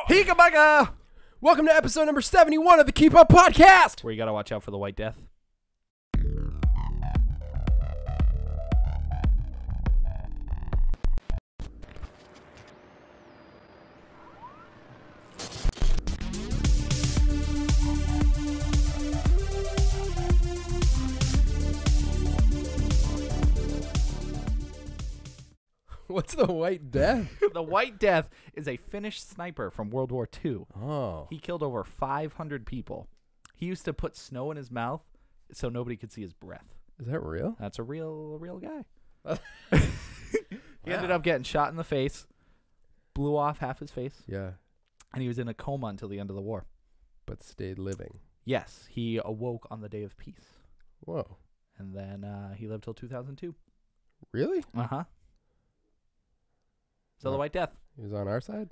Hika-baka! Welcome to episode number 71 of the Keep Up Podcast! Where you gotta watch out for the White Death. What's the White Death? The White Death is a Finnish sniper from World War II. Oh. He killed over 500 people. He used to put snow in his mouth so nobody could see his breath. Is that real? That's a real guy. He ended up getting shot in the face, blew off half his face, Yeah. and he was in a coma until the end of the war. But stayed living. Yes, he awoke on the day of peace. Whoa. And then he lived till 2002. Really? Uh-huh. So the White Death. He was on our side?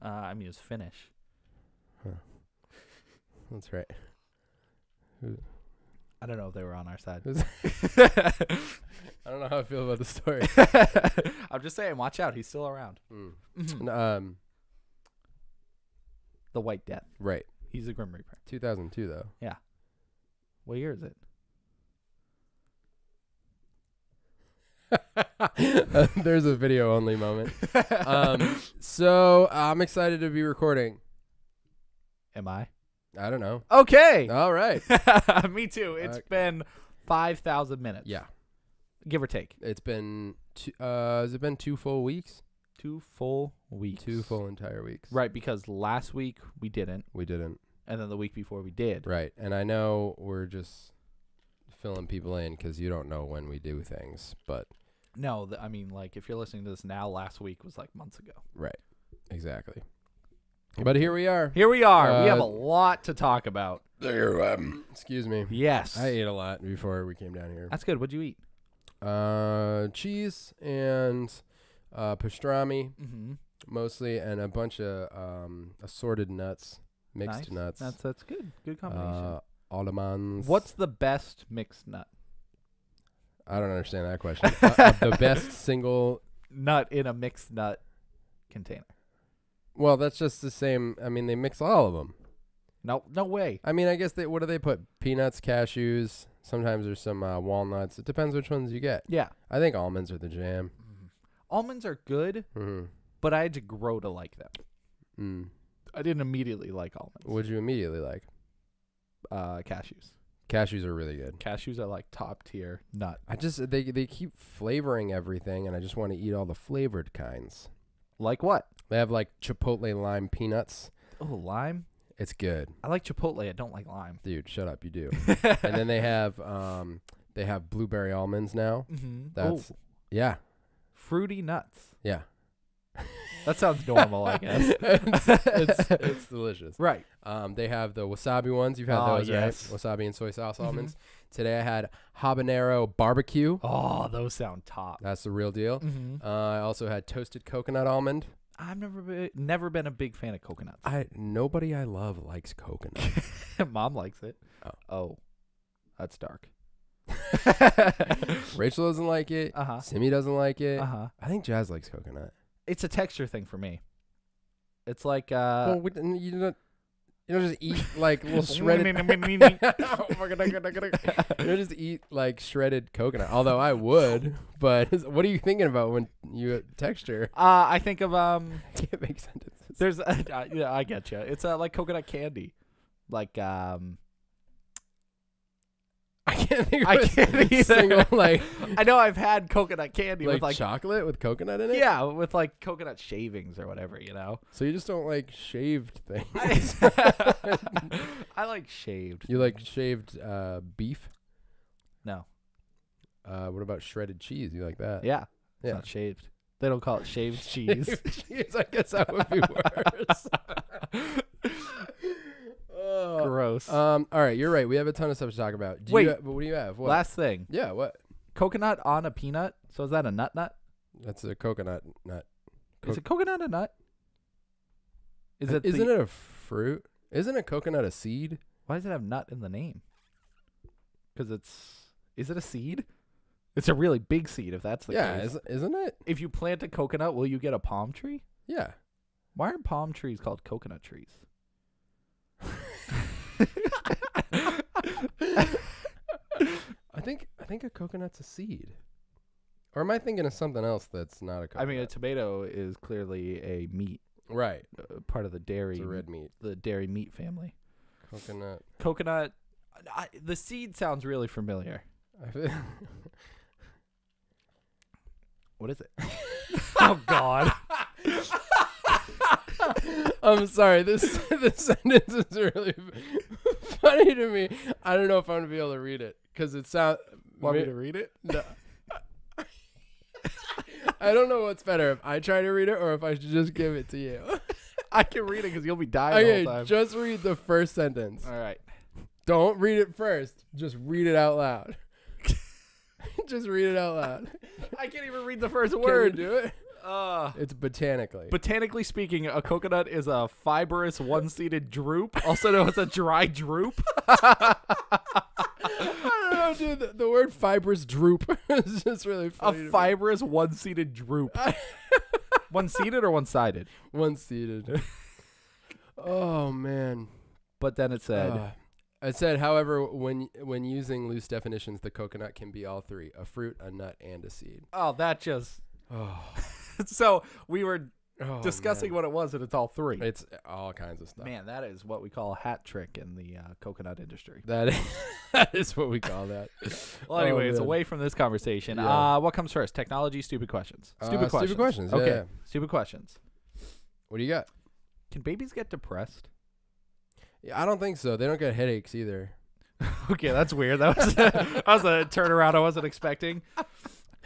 I mean, it was Finnish. Huh. That's right. I don't know if they were on our side. I don't know how I feel about the story. I'm just saying, watch out. He's still around. Mm-hmm. The White Death. Right. He's a Grim Reaper. 2002, though. Yeah. What year is it? There's a video only moment. So I'm excited to be recording. Am I? I don't know. Okay. All right. Me too. It's been 5,000 minutes. Yeah. Give or take. It's been, has it been 2 full weeks? 2 full weeks. 2 full entire weeks. Right, because last week we didn't. We didn't. And then the week before we did. Right. And I know we're just filling people in because you don't know when we do things, but. No, I mean, like, if you're listening to this now, last week was like months ago. Right. Exactly. But here we are. Here we are. We have a lot to talk about. Excuse me. Yes. I ate a lot before we came down here. That's good. What'd you eat? Cheese and pastrami, Mm-hmm. mostly, and a bunch of assorted nuts, mixed nuts. That's good. Good combination. Almonds. What's the best mixed nut? I don't understand that question. The best single Nut in a mixed nut container. Well, that's just the same. I mean, they mix all of them. No way. I mean, I guess what do they put? Peanuts, cashews. Sometimes there's some walnuts. It depends which ones you get. Yeah. I think almonds are the jam. Almonds are good, but I had to grow to like them. I didn't immediately like almonds. What'd you immediately like? Cashews. Cashews are really good. Cashews are like top tier nut. They keep flavoring everything, and I just want to eat all the flavored kinds. Like what? They have like chipotle lime peanuts. Oh, lime? It's good. I like chipotle. I don't like lime. Dude, shut up. You do. And then they have blueberry almonds now. Mm-hmm. That's yeah. Fruity nuts. Yeah. That sounds normal, I guess. it's delicious. Right. They have the wasabi ones. You've had those, yes. right? Wasabi and soy sauce almonds. Today I had habanero barbecue. Oh, those sound top. That's the real deal. I also had toasted coconut almond. I've never been a big fan of coconuts. Nobody I love likes coconut. Mom likes it. Oh, that's dark. Rachel doesn't like it. Simi doesn't like it. I think Jazz likes coconut. It's a texture thing for me. It's like well, you don't just eat like little shredded. You don't just eat like shredded coconut. Although I would, but what are you thinking about when you texture? I think of Can't make sentences. There's yeah, I get you. It's like coconut candy, like I can't think of I can't either. single like. I know I've had coconut candy like with like chocolate with coconut in it. Yeah, with like coconut shavings or whatever, you know. So you just don't like shaved things. I like shaved. You like shaved beef? No. What about shredded cheese? You like that? Yeah. It's Yeah. not shaved. They don't call it shaved cheese. Shaved cheese. I guess that would be worse. Gross. All right, you're right. We have a ton of stuff to talk about. Wait. What do you have? What? Last thing. Yeah, what? Coconut on a peanut. So is that a nut? That's a coconut nut. Is a coconut a nut? Isn't it a fruit? Isn't a coconut a seed? Why does it have nut in the name? Because is it a seed? It's a really big seed if that's the case. Yeah, isn't it? If you plant a coconut, will you get a palm tree? Yeah. Why are palm trees called coconut trees? I think a coconut's a seed. Or am I thinking of something else that's not a coconut? I mean, a tomato is clearly a meat, right. part of the dairy. It's a red meat. The dairy meat family. Coconut. The seed sounds really familiar. What is it? Oh God. I'm sorry. This sentence is really funny to me. I don't know if I'm gonna be able to read it because it sounds. Want me to read it? No. I don't know what's better, if I try to read it or if I should just give it to you. I can read it because you'll be dying the whole time. Just read the first sentence. All right. Don't read it first. Just read it out loud. Just read it out loud. I can't even read the first word. Can you do it? It's botanically. Botanically speaking, a coconut is a fibrous one-seeded drupe, also known as a dry drupe. I don't know, dude. The word fibrous droop is just really funny. A fibrous one-seeded drupe. One-seeded or one-sided? One-seeded. Oh, man. But then it said... It said, however, when using loose definitions, the coconut can be all three: a fruit, a nut, and a seed. Oh, that just... Oh. So we were discussing what it was, and it's all three. It's all kinds of stuff. Man, that is what we call a hat trick in the coconut industry. That is what we call that. Well, anyways, away from this conversation. Yeah. What comes first? Technology, stupid questions? Stupid questions. Okay, Yeah. Stupid questions. What do you got? Can babies get depressed? Yeah, I don't think so. They don't get headaches either. Okay, that's weird. That was a turnaround I wasn't expecting.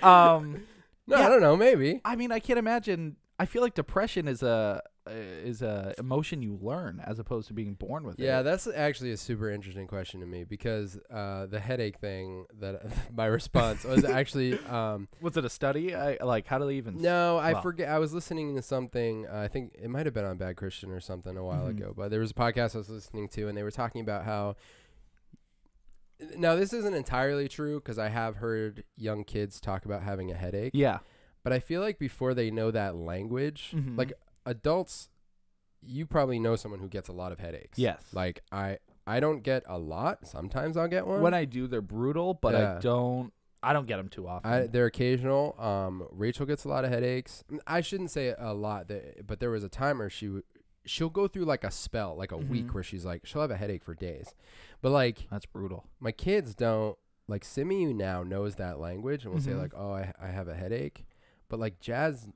No, yeah. I don't know. Maybe. I mean, I can't imagine. I feel like depression is a emotion you learn as opposed to being born with it. Yeah, that's actually a super interesting question to me because the headache thing that my response was actually was it a study? How do they even? No, I forget. I was listening to something. I think it might have been on Bad Christian or something a while ago. But there was a podcast I was listening to, and they were talking about how. Now, this isn't entirely true because I have heard young kids talk about having a headache. Yeah. But I feel like before they know that language, like adults, you probably know someone who gets a lot of headaches. Yes. Like I don't get a lot. Sometimes I'll get one. When I do, they're brutal, but I don't get them too often. They're occasional. Rachel gets a lot of headaches. I shouldn't say a lot, but there was a time where she'll go through like a spell, like a week where she's like, she'll have a headache for days. But like, that's brutal. My kids don't, like Simi now knows that language and will say like, oh, I have a headache. But like Jazz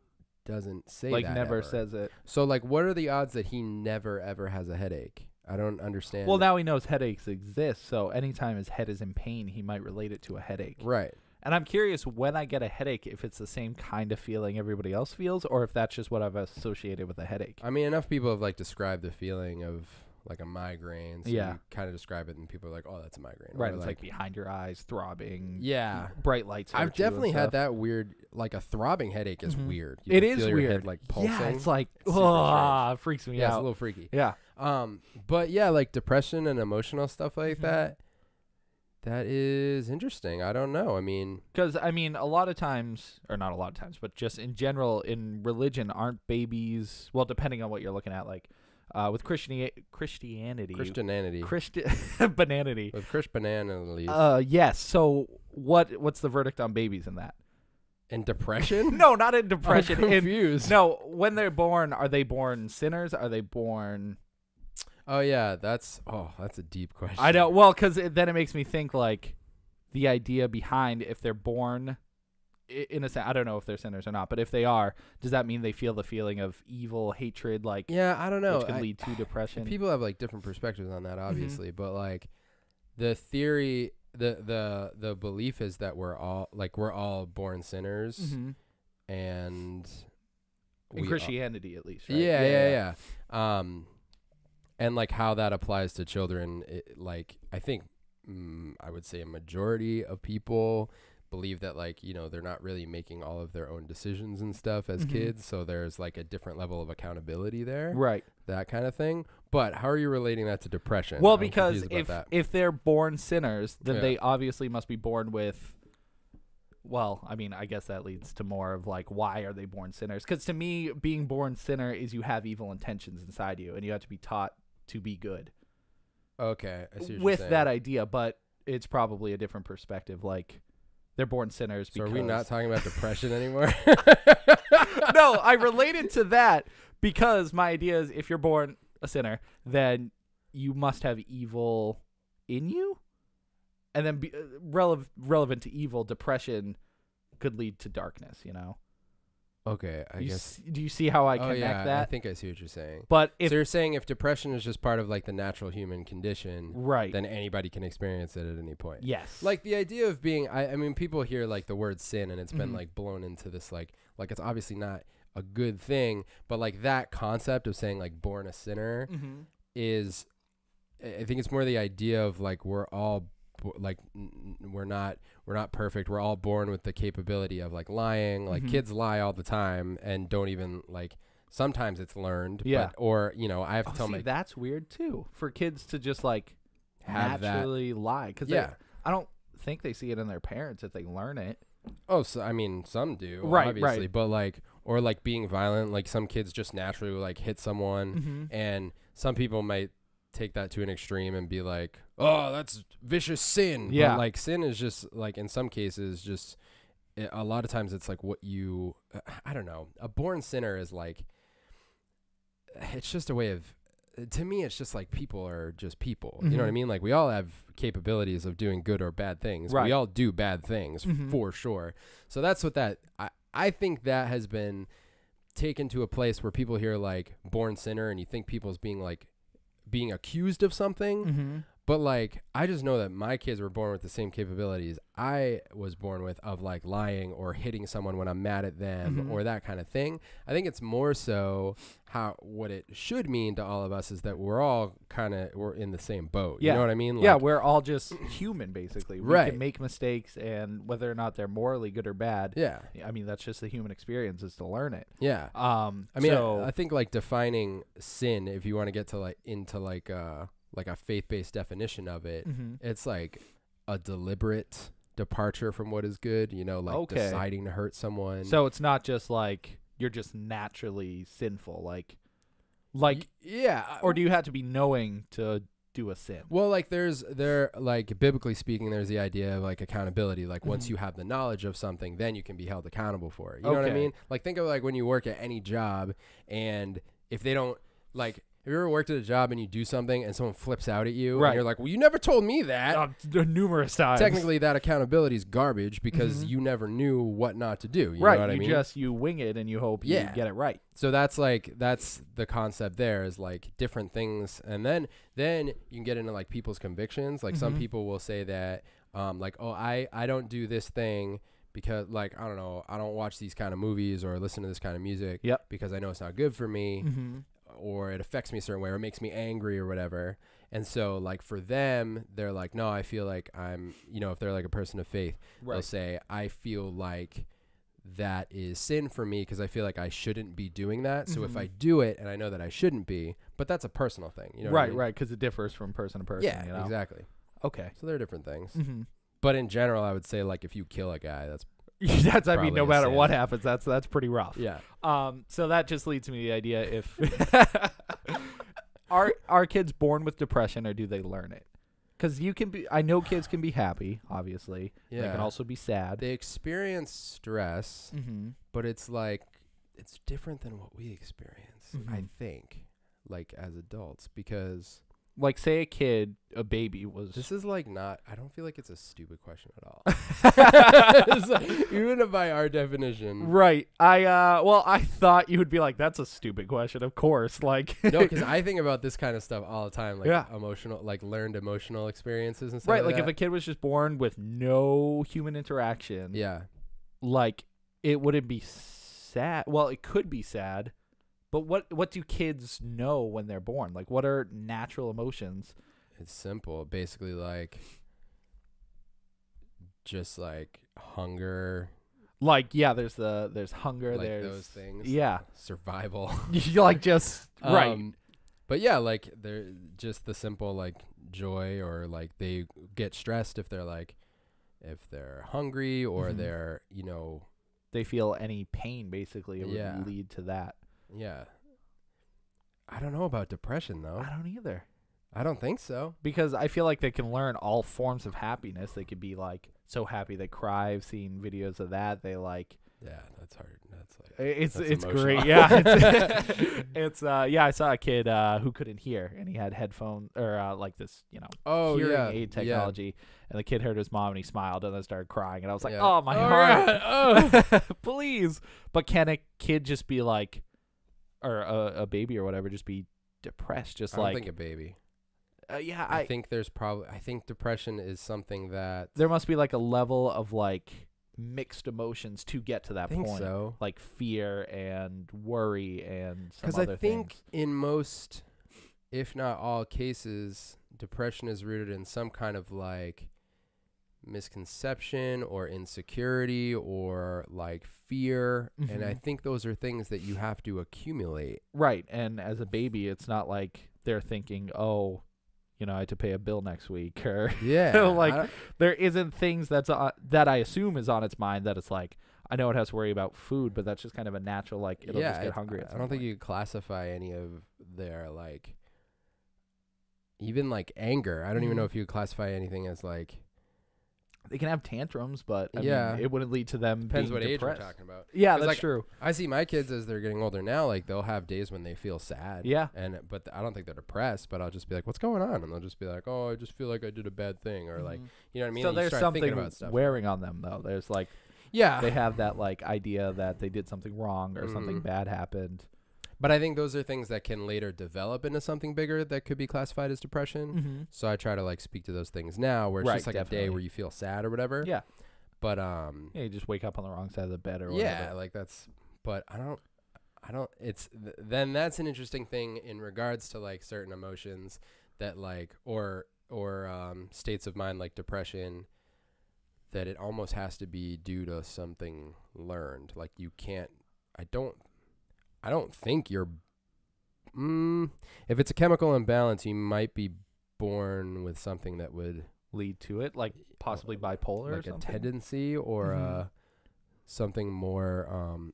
doesn't say like that never ever. says it. So like, what are the odds that he never ever has a headache? I don't understand. Well, now he knows headaches exist. So anytime his head is in pain, he might relate it to a headache. Right. And I'm curious when I get a headache, if it's the same kind of feeling everybody else feels, or if that's just what I've associated with a headache. I mean, enough people have like described the feeling of like a migraine. So yeah. You kind of describe it and people are like, oh, that's a migraine. Right. Or It's like behind your eyes, throbbing. Yeah. Bright lights. I've definitely had that weird, like a throbbing headache is weird. You It can is feel your weird. head, like pulsing. Yeah. It's like, It's it freaks me out. Yeah, it's a little freaky. Yeah. But yeah, like depression and emotional stuff like that. That is interesting. I don't know. I mean, because a lot of times, or not a lot of times, but just in general, in religion, aren't babies? Well, depending on what you're looking at, like with Christianity, Christianity. Bananity. With Chris Banana. Yes. So what's the verdict on babies in that? In depression? No, not in depression. I'm confused. No, when they're born, are they born sinners? Are they born? Oh yeah, that's a deep question. I know. Well, because then it makes me think like the idea behind if they're born in a sense. I don't know if they're sinners or not, but if they are, does that mean they feel the feeling of evil, hatred? Like, yeah, I don't know. Which could lead to depression. People have like different perspectives on that, obviously, but like the theory, the belief is that we're all born sinners, and in Christianity at least. Right? Yeah. And like how that applies to children, like I think I would say a majority of people believe that like, you know, they're not really making all of their own decisions and stuff as kids. So there's like a different level of accountability there. Right. That kind of thing. But how are you relating that to depression? Well, because if they're born sinners, then they obviously must be born with Well, I mean, I guess that leads to more of like, why are they born sinners? Because to me, being born sinner is you have evil intentions inside you, and you have to be taught to be good. Okay, I see what With you're that saying. idea, but it's probably a different perspective. Like, they're born sinners So because. are we not talking about depression anymore? No, I related to that because my idea is if you're born a sinner, then you must have evil in you. And then relevant to evil, depression could lead to darkness, you know? Okay, I guess. Do you see how I Oh connect yeah, I that? think I see what you're saying. But if So you're saying if depression is just part of like the natural human condition, right, then anybody can experience it at any point. yes, Like the idea of being, I mean, people hear like the word sin and it's been Mhm. like blown into this like it's obviously not a good thing, but like that concept of saying like born a sinner Mhm. is, I think it's more the idea of like we're all we're not perfect. We're all born with the capability of like lying. Like Mhm. kids lie all the time and don't even like. Sometimes it's learned, Yeah. but, or you know, I have to tell see, my that's weird too for kids to just like have that. naturally lie because Yeah. I don't think they see it in their parents if they learn it. Oh, so I mean, some do, Right, obviously, right. but like, or like being violent. Like some kids just naturally like hit someone, Mm-hmm. and some people might take that to an extreme and be like, "Oh, that's vicious sin." Yeah. But like sin is just like in some cases just a lot of times it's like what you I don't know. A born sinner is like it's just a way of to me it's just like people are just people. You know what I Mhm. mean? Like we all have capabilities of doing good or bad things. Right. We all do bad things Mhm. for sure. So that's what that I think that has been taken to a place where people hear like born sinner and you think people's being accused of something. Mm-hmm. But like I just know that my kids were born with the same capabilities I was born with of like lying or hitting someone when I'm mad at them Mhm. or that kind of thing. I think it's more so what it should mean to all of us is that we're in the same boat. Yeah. You know what I mean? Yeah, Like, we're all just human, basically. We Right. can make mistakes, and whether or not they're morally good or bad, yeah. I mean, that's just the human experience is to learn it. Yeah. I I mean, so, I think like defining sin, if you want to get to like into like a faith-based definition of it, Mhm. it's like a deliberate departure from what is good. You know, like Okay. deciding to hurt someone. So it's not just like you're just naturally sinful, like, yeah. or do you have to be knowing to do a sin? Well, like like biblically speaking, there's the idea of like accountability. Like once Mhm. you have the knowledge of something, then you can be held accountable for it. You know what I Okay. mean? Like think of like when you work at any job, and if they don't like. Have you ever worked at a job and you do something and someone flips out at you Right. and you're like, well, you never told me that. Numerous times. Technically, that accountability is garbage because Mhm. you never knew what not to do. You right. know what I mean? You wing it and you hope you Yeah. get it right. So that's the concept there is like different things. And then you can get into like people's convictions. Like some Mhm. people will say that, like, oh, I don't do this thing because like, I don't know, I don't watch these kind of movies or listen to this kind of music Yep. because I know it's not good for me. Mm-hmm. Or it affects me a certain way or it makes me angry or whatever. And so like for them, they're like, no, I feel like I'm, you know, if they're like a person of faith, they'll Right. say, I feel like that is sin for me because I feel like I shouldn't be doing that. So if Mhm. I do it and I know that I shouldn't be, but that's a personal thing, you know what I Right, mean? right, because it differs from person to person. Yeah, you know? exactly. Okay. So they're different things. Mm-hmm. But in general, I would say like if you kill a guy, that's That's I mean, Probably no a matter sin. what happens, that's pretty rough. yeah. So that just leads me to the idea if are kids born with depression or do they learn it? Because I know kids can be happy, obviously. Yeah. They can also be sad. They experience stress, Mm-hmm. but it's like it's different than what we experience, I Mhm. think, like as adults, because Like, say a baby was. this is like not, I don't feel like it's a stupid question at all. It's like, even by our definition. Right. I thought you would be like, that's a stupid question. Of course. Like. No, because I think about this kind of stuff all the time, like Yeah. emotional, like learned emotional experiences and stuff. Right. Like if that. a kid was just born with no human interaction. Yeah. Like it wouldn't be sad. Well, it could be sad. But what do kids know when they're born? Like, what are natural emotions? It's simple. Basically, like, just like hunger, Like, yeah, there's hunger. like there's those things. Yeah, Survival. you like just right. But yeah, like they're just the simple like joy or like they get stressed if they're like if they're hungry or Mhm. they're, They feel any pain, basically, it Yeah. would lead to that. yeah. I don't know about depression though. I don't either. I don't think so. Because I feel like they can learn all forms of happiness. They could be like so happy they cry. I've seen videos of that. They like Yeah, that's hard. That's like it's that's great. emotional. Yeah, it's yeah. I saw a kid who couldn't hear, and he had headphones or like this hearing aid technology. And the kid heard his mom, and he smiled, and then started crying. And I was like, oh my heart, Oh. please. But can a kid just be like, or a baby or whatever, just be depressed? Just I don't like think a baby. yeah, I think I think depression is something that there must be like a level of like mixed emotions to get to that I think point, so. like fear and worry and some Because other I think things. in most, if not all cases, depression is rooted in some kind of like misconception or insecurity or like fear. And I Mhm. think those are things that you have to accumulate. Right, and as a baby, it's not like they're thinking, oh, I had to pay a bill next week, or Yeah. like there isn't things that I assume is on its mind that it's like, I know it has to worry about food, but that's just kind of a natural, like, it'll just get hungry. I don't think you could classify any of their like, even like anger. I don't even know if you could classify anything as like. They can have tantrums, but I Yeah. mean, it wouldn't lead to them Depends being what age we're depressed. talking about. Yeah, 'Cause, that's like, true. I see my kids as they're getting older now. Like they'll have days when they feel sad. Yeah. But I don't think they're depressed. But I'll just be like, "What's going on?" And they'll just be like, "Oh, I just feel like I did a bad thing," or like, you know what I mean? So And you there's start thinking something about stuff. wearing on them, though. There's like Yeah. they have that like idea that they did something wrong or something bad happened. But I think those are things that can later develop into something bigger that could be classified as depression. Mm-hmm. So I try to like speak to those things now, where it's Right, just like a definitely. day where you feel sad or whatever. Yeah. But Yeah, you just wake up on the wrong side of the bed or yeah, whatever. like that's. But I don't. Then that's an interesting thing in regards to like certain emotions that like or states of mind like depression, that it almost has to be due to something learned. Like you can't. I don't think you're. If it's a chemical imbalance, you might be born with something that would Lead to it, like possibly bipolar or like a something. tendency or something more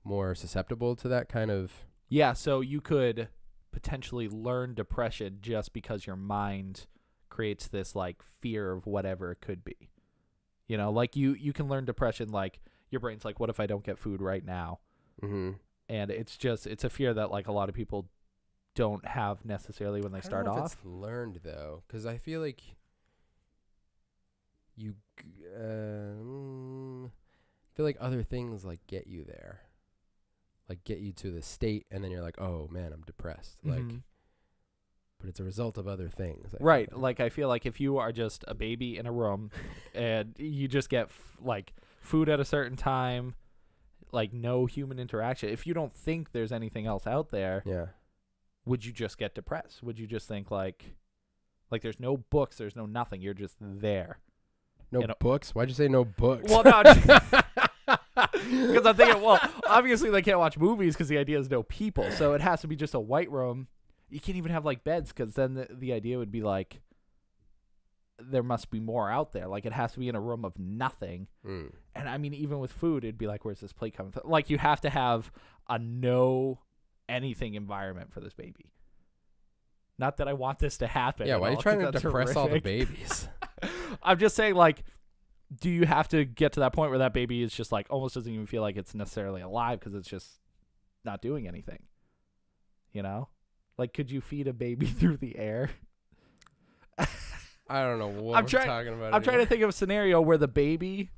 more susceptible to that kind of. Yeah, so you could potentially learn depression just because your mind creates this like fear of whatever it could be. Like you can learn depression, like your brain's like, what if I don't get food right now? Mm-hmm. And it's a fear that like a lot of people don't have necessarily when they start off. It's learned though, because I feel like you feel like other things like get you there, like get you to the state, and then you're like, oh man, I'm depressed. Like, Mhm. but it's a result of other things. Right. Like I feel like if you are just a baby in a room and you just get like food at a certain time, like no human interaction, if you don't think there's anything else out there, Yeah. would you just get depressed? Would you just think like there's no books, there's no nothing, you're just there? No books? Why'd you say no books? Well, no, because I'm thinking, well, obviously they can't watch movies because the idea is no people, so it has to be just a white room. You can't even have like beds because then the idea would be like there must be more out there. Like it has to be in a room of nothing. Mm. And I mean, even with food, it'd be like, where's this plate coming from? Like you have to have a no anything environment for this baby. Not that I want this to happen. Yeah, why are you trying to that's depress all the horrific. babies? I'm just saying, like, do you have to get to that point where that baby is just like almost doesn't even feel like it's necessarily alive because it's just not doing anything? Like, could you feed a baby through the air? I don't know what we're talking about. I'm trying to think of a scenario where the baby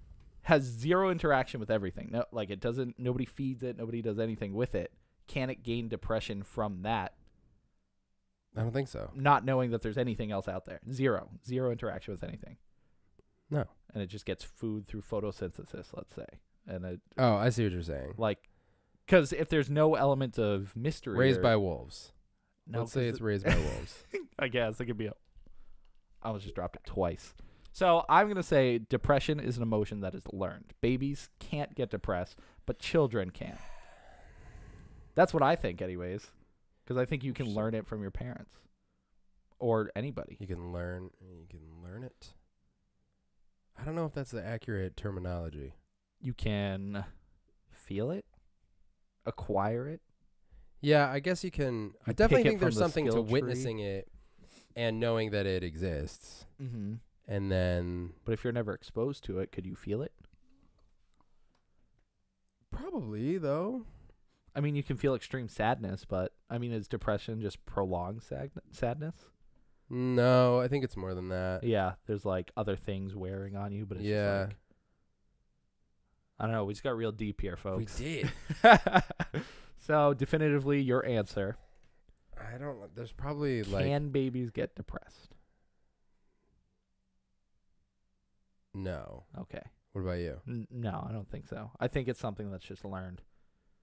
has zero interaction with everything. No, like it doesn't. Nobody feeds it. Nobody does anything with it. Can it gain depression from that? I don't think so. Not knowing that there's anything else out there. Zero interaction with anything. No. And it just gets food through photosynthesis, let's say. And it, Oh, I see what you're saying. like, because if there's no element of mystery, Raised by wolves. no, Let's say 'cause it's raised by wolves. I guess it could be. I almost just dropped it twice. So I'm gonna say depression is an emotion that is learned. Babies can't get depressed, but children can. That's what I think, anyways. Because I think you can learn it from your parents or anybody. You can learn it. I don't know if that's the accurate terminology. You can feel it, acquire it. Yeah, I guess you can. I You definitely pick it think there's from the something to skill tree. witnessing it and knowing that it exists. Mm-hmm. And then But if you're never exposed to it, could you feel it? probably, though. I mean, you can feel extreme sadness, but I mean, is depression just prolonged sadness? No, I think it's more than that. Yeah, there's like other things wearing on you, but it's Yeah. just like, I don't know. We just got real deep here, folks. We did. So definitively, your answer: I don't know. There's probably like can babies get depressed? no. Okay. What about you? No, I don't think so. I think it's something that's just learned.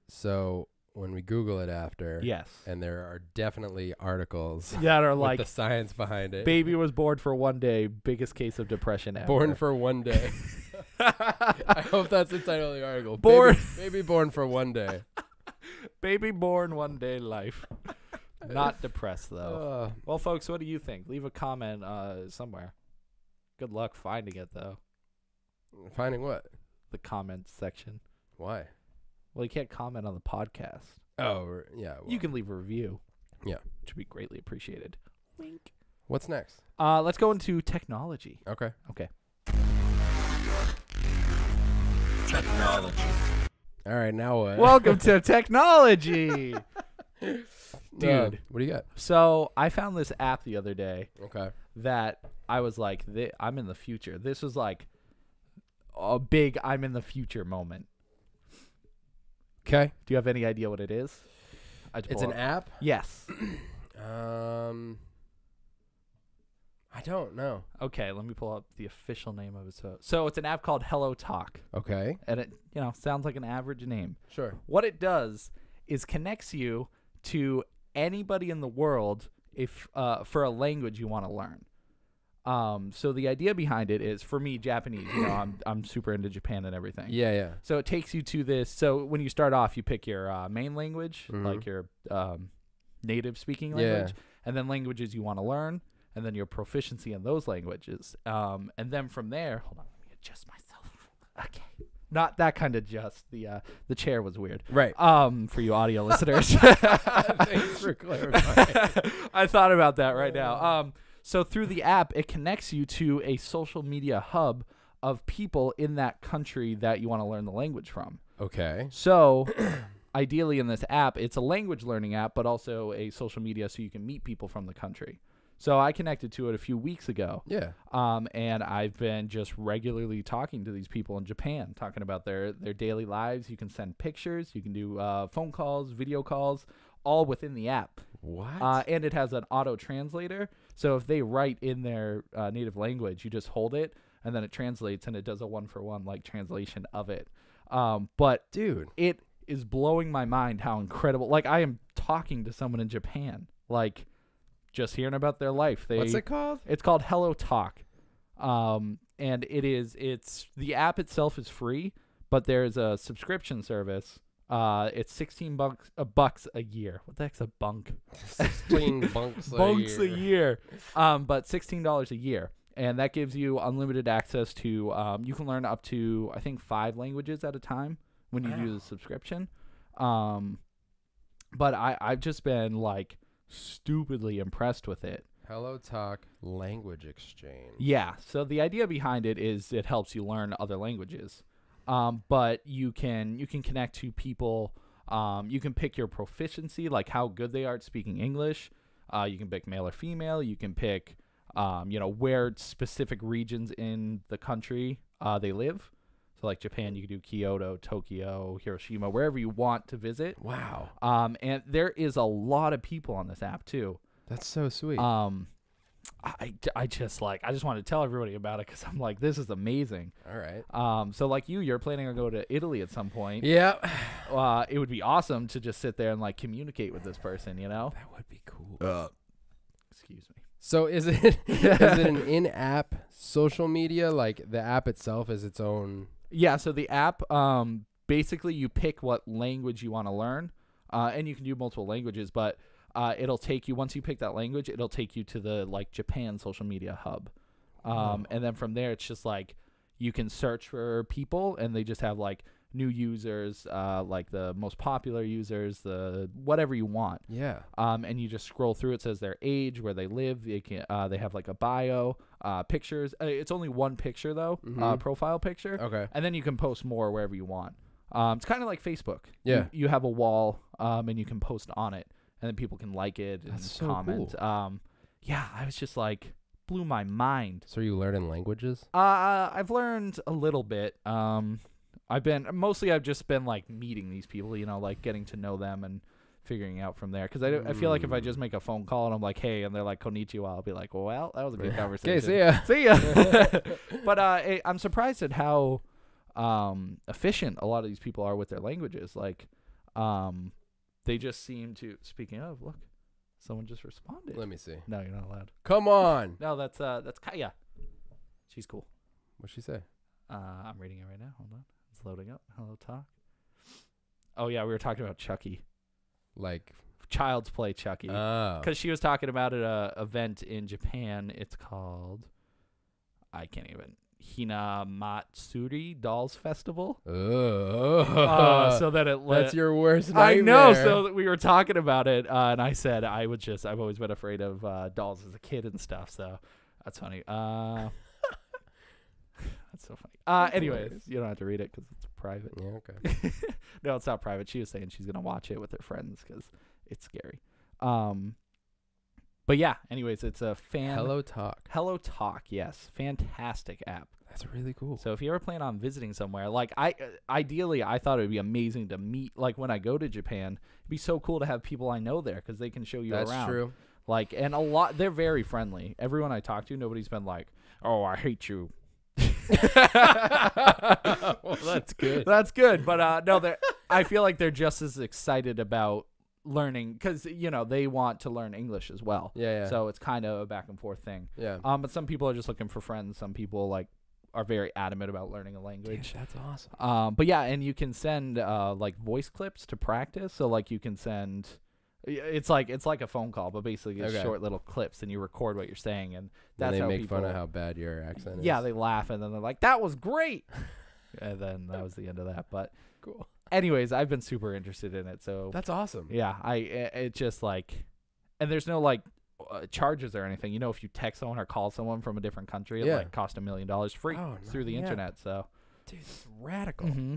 So when we Google it after, Yes. and there are definitely articles That are with like, the science behind it. baby was born for one day, biggest case of depression ever. Born for one day. I hope that's the title of the article. Born- baby born for one day. Baby born one day life. Not depressed, though. Uh, Well, folks, what do you think? Leave a comment somewhere. Good luck finding it, though. finding what? The comments section. Why? Well, you can't comment on the podcast. Oh, yeah. Well, You can leave a review. Yeah. Which would be greatly appreciated. Wink. What's next? Let's go into technology. Okay. Okay. Technology. All right. Now what? Welcome to technology. Dude. What do you got? So I found this app the other day Okay. that I was like, I'm in the future. This was like a big I'm in the future moment. Okay. Do you have any idea what it is? It's an app. Yes. I don't know. Okay, let me pull up the official name of it. So it's an app called Hellotalk, Okay. and it sounds like an average name. Sure. What it does is connects you to anybody in the world if for a language you want to learn. So the idea behind it is, for me, Japanese. I'm super into Japan and everything. Yeah. Yeah. So it takes you to this. So when you start off, you pick your main language, Mhm. like your native speaking Yeah. language, and then languages you want to learn, and then your proficiency in those languages. And then from there, hold on, let me adjust myself. Okay. Not that kind of adjust. The chair was weird. Right. For you audio listeners. Thanks for clarifying. I thought about that right now. So through the app, it connects you to a social media hub of people in that country that you want to learn the language from. Okay. So ideally in this app, it's a language learning app, but also a social media so you can meet people from the country. So I connected to it a few weeks ago. Yeah. And I've been just regularly talking to these people in Japan, talking about their daily lives. You can send pictures. You can do phone calls, video calls, all within the app. What? And it has an auto translator. So if they write in their native language, you just hold it, and then it translates, and it does a one-for-one like translation of it. But Dude. it is blowing my mind how incredible. Like, I am talking to someone in Japan, like just hearing about their life. What's it called? It's called Hellotalk. And it's the app itself is free, but there's a subscription service. It's $16 a year. What the heck's a bunk? 16 bunks Bunks a year. But $16 a year. And that gives you unlimited access to, you can learn up to, I think, 5 languages at a time when you do the subscription. But I've just been like stupidly impressed with it. Hellotalk language exchange. Yeah. So the idea behind it is it helps you learn other languages. But you can connect to people. You can pick your proficiency, like how good they are at speaking English. You can pick male or female. You can pick, where specific regions in the country they live. So like Japan, you can do Kyoto, Tokyo, Hiroshima, wherever you want to visit. Wow. And there is a lot of people on this app too. That's so sweet. I just wanted to tell everybody about it because I'm like, this is amazing. All right. So like you're planning on going to Italy at some point. Yeah. It would be awesome to just sit there and like communicate with this person, you know? That would be cool. Excuse me. So is it an in-app social media? Like the app itself is its own? Yeah. So the app, basically you pick what language you want to learn, and you can do multiple languages, but it'll take you, once you pick that language, it'll take you to the like Japan social media hub. And then from there, it's just like you can search for people, and they just have like new users, like the most popular users, the whatever you want. Yeah. And you just scroll through. It says their age, where they live. They have like a bio, pictures. It's only one picture though, profile picture. Okay. And then you can post more wherever you want. It's kind of like Facebook. Yeah. You have a wall, and you can post on it, and then people can like it and That's so comment. cool. Yeah, I was just like, blew my mind. So are you learning languages? I've learned a little bit. I've just been like meeting these people, like getting to know them and figuring out from there. Because I feel like if I just make a phone call and I'm like, hey, and they're like, konnichiwa, I'll be like, well, that was a good conversation. Okay, see ya. See ya. But I'm surprised at how efficient a lot of these people are with their languages. Like, they just seem to. Speaking of, look, someone just responded. Let me see. No, you're not allowed. Come on. No, that's Kaya. She's cool. What'd she say? I'm reading it right now. Hold on. It's loading up. Hellotalk. Oh, yeah, we were talking about Chucky. Like Child's Play Chucky. Oh. Because she was talking about at an event in Japan. It's called, I can't even, Hinamatsuri Dolls Festival. Oh. So that that's your worst nightmare. I know. So that we were talking about it, and I said I've always been afraid of dolls as a kid and stuff. So that's funny. That's so funny. Anyways, you don't have to read it because it's private. Yeah, okay. No, it's not private. She was saying she's gonna watch it with her friends because it's scary. But yeah. Anyways, it's a Hellotalk. Yes, fantastic app. That's really cool. So if you ever plan on visiting somewhere, like ideally, I thought it would be amazing to meet. Like when I go to Japan, it'd be so cool to have people I know there because they can show you around. That's true. Like, and they're very friendly. Everyone I talk to, nobody's been like, "Oh, I hate you." Well, that's good. That's good, but no, I feel like they're just as excited about learning because they want to learn English as well. Yeah. So it's kind of a back and forth thing. Yeah. But some people are just looking for friends. Some people like are very adamant about learning a language. Dude, that's awesome. But yeah, and you can send like voice clips to practice. So like you can send. It's like a phone call, but basically it's short little clips, and you record what you're saying, and that's they how make people, fun of how bad your accent is. Yeah, they laugh, and then they're like, "That was great," and then that was the end of that. But cool. Anyways, I've been super interested in it, so That's awesome. yeah, it just like, and there's no like charges or anything. If you text someone or call someone from a different country, it like cost $1 million free through the internet. So, dude, that's radical. Mm-hmm.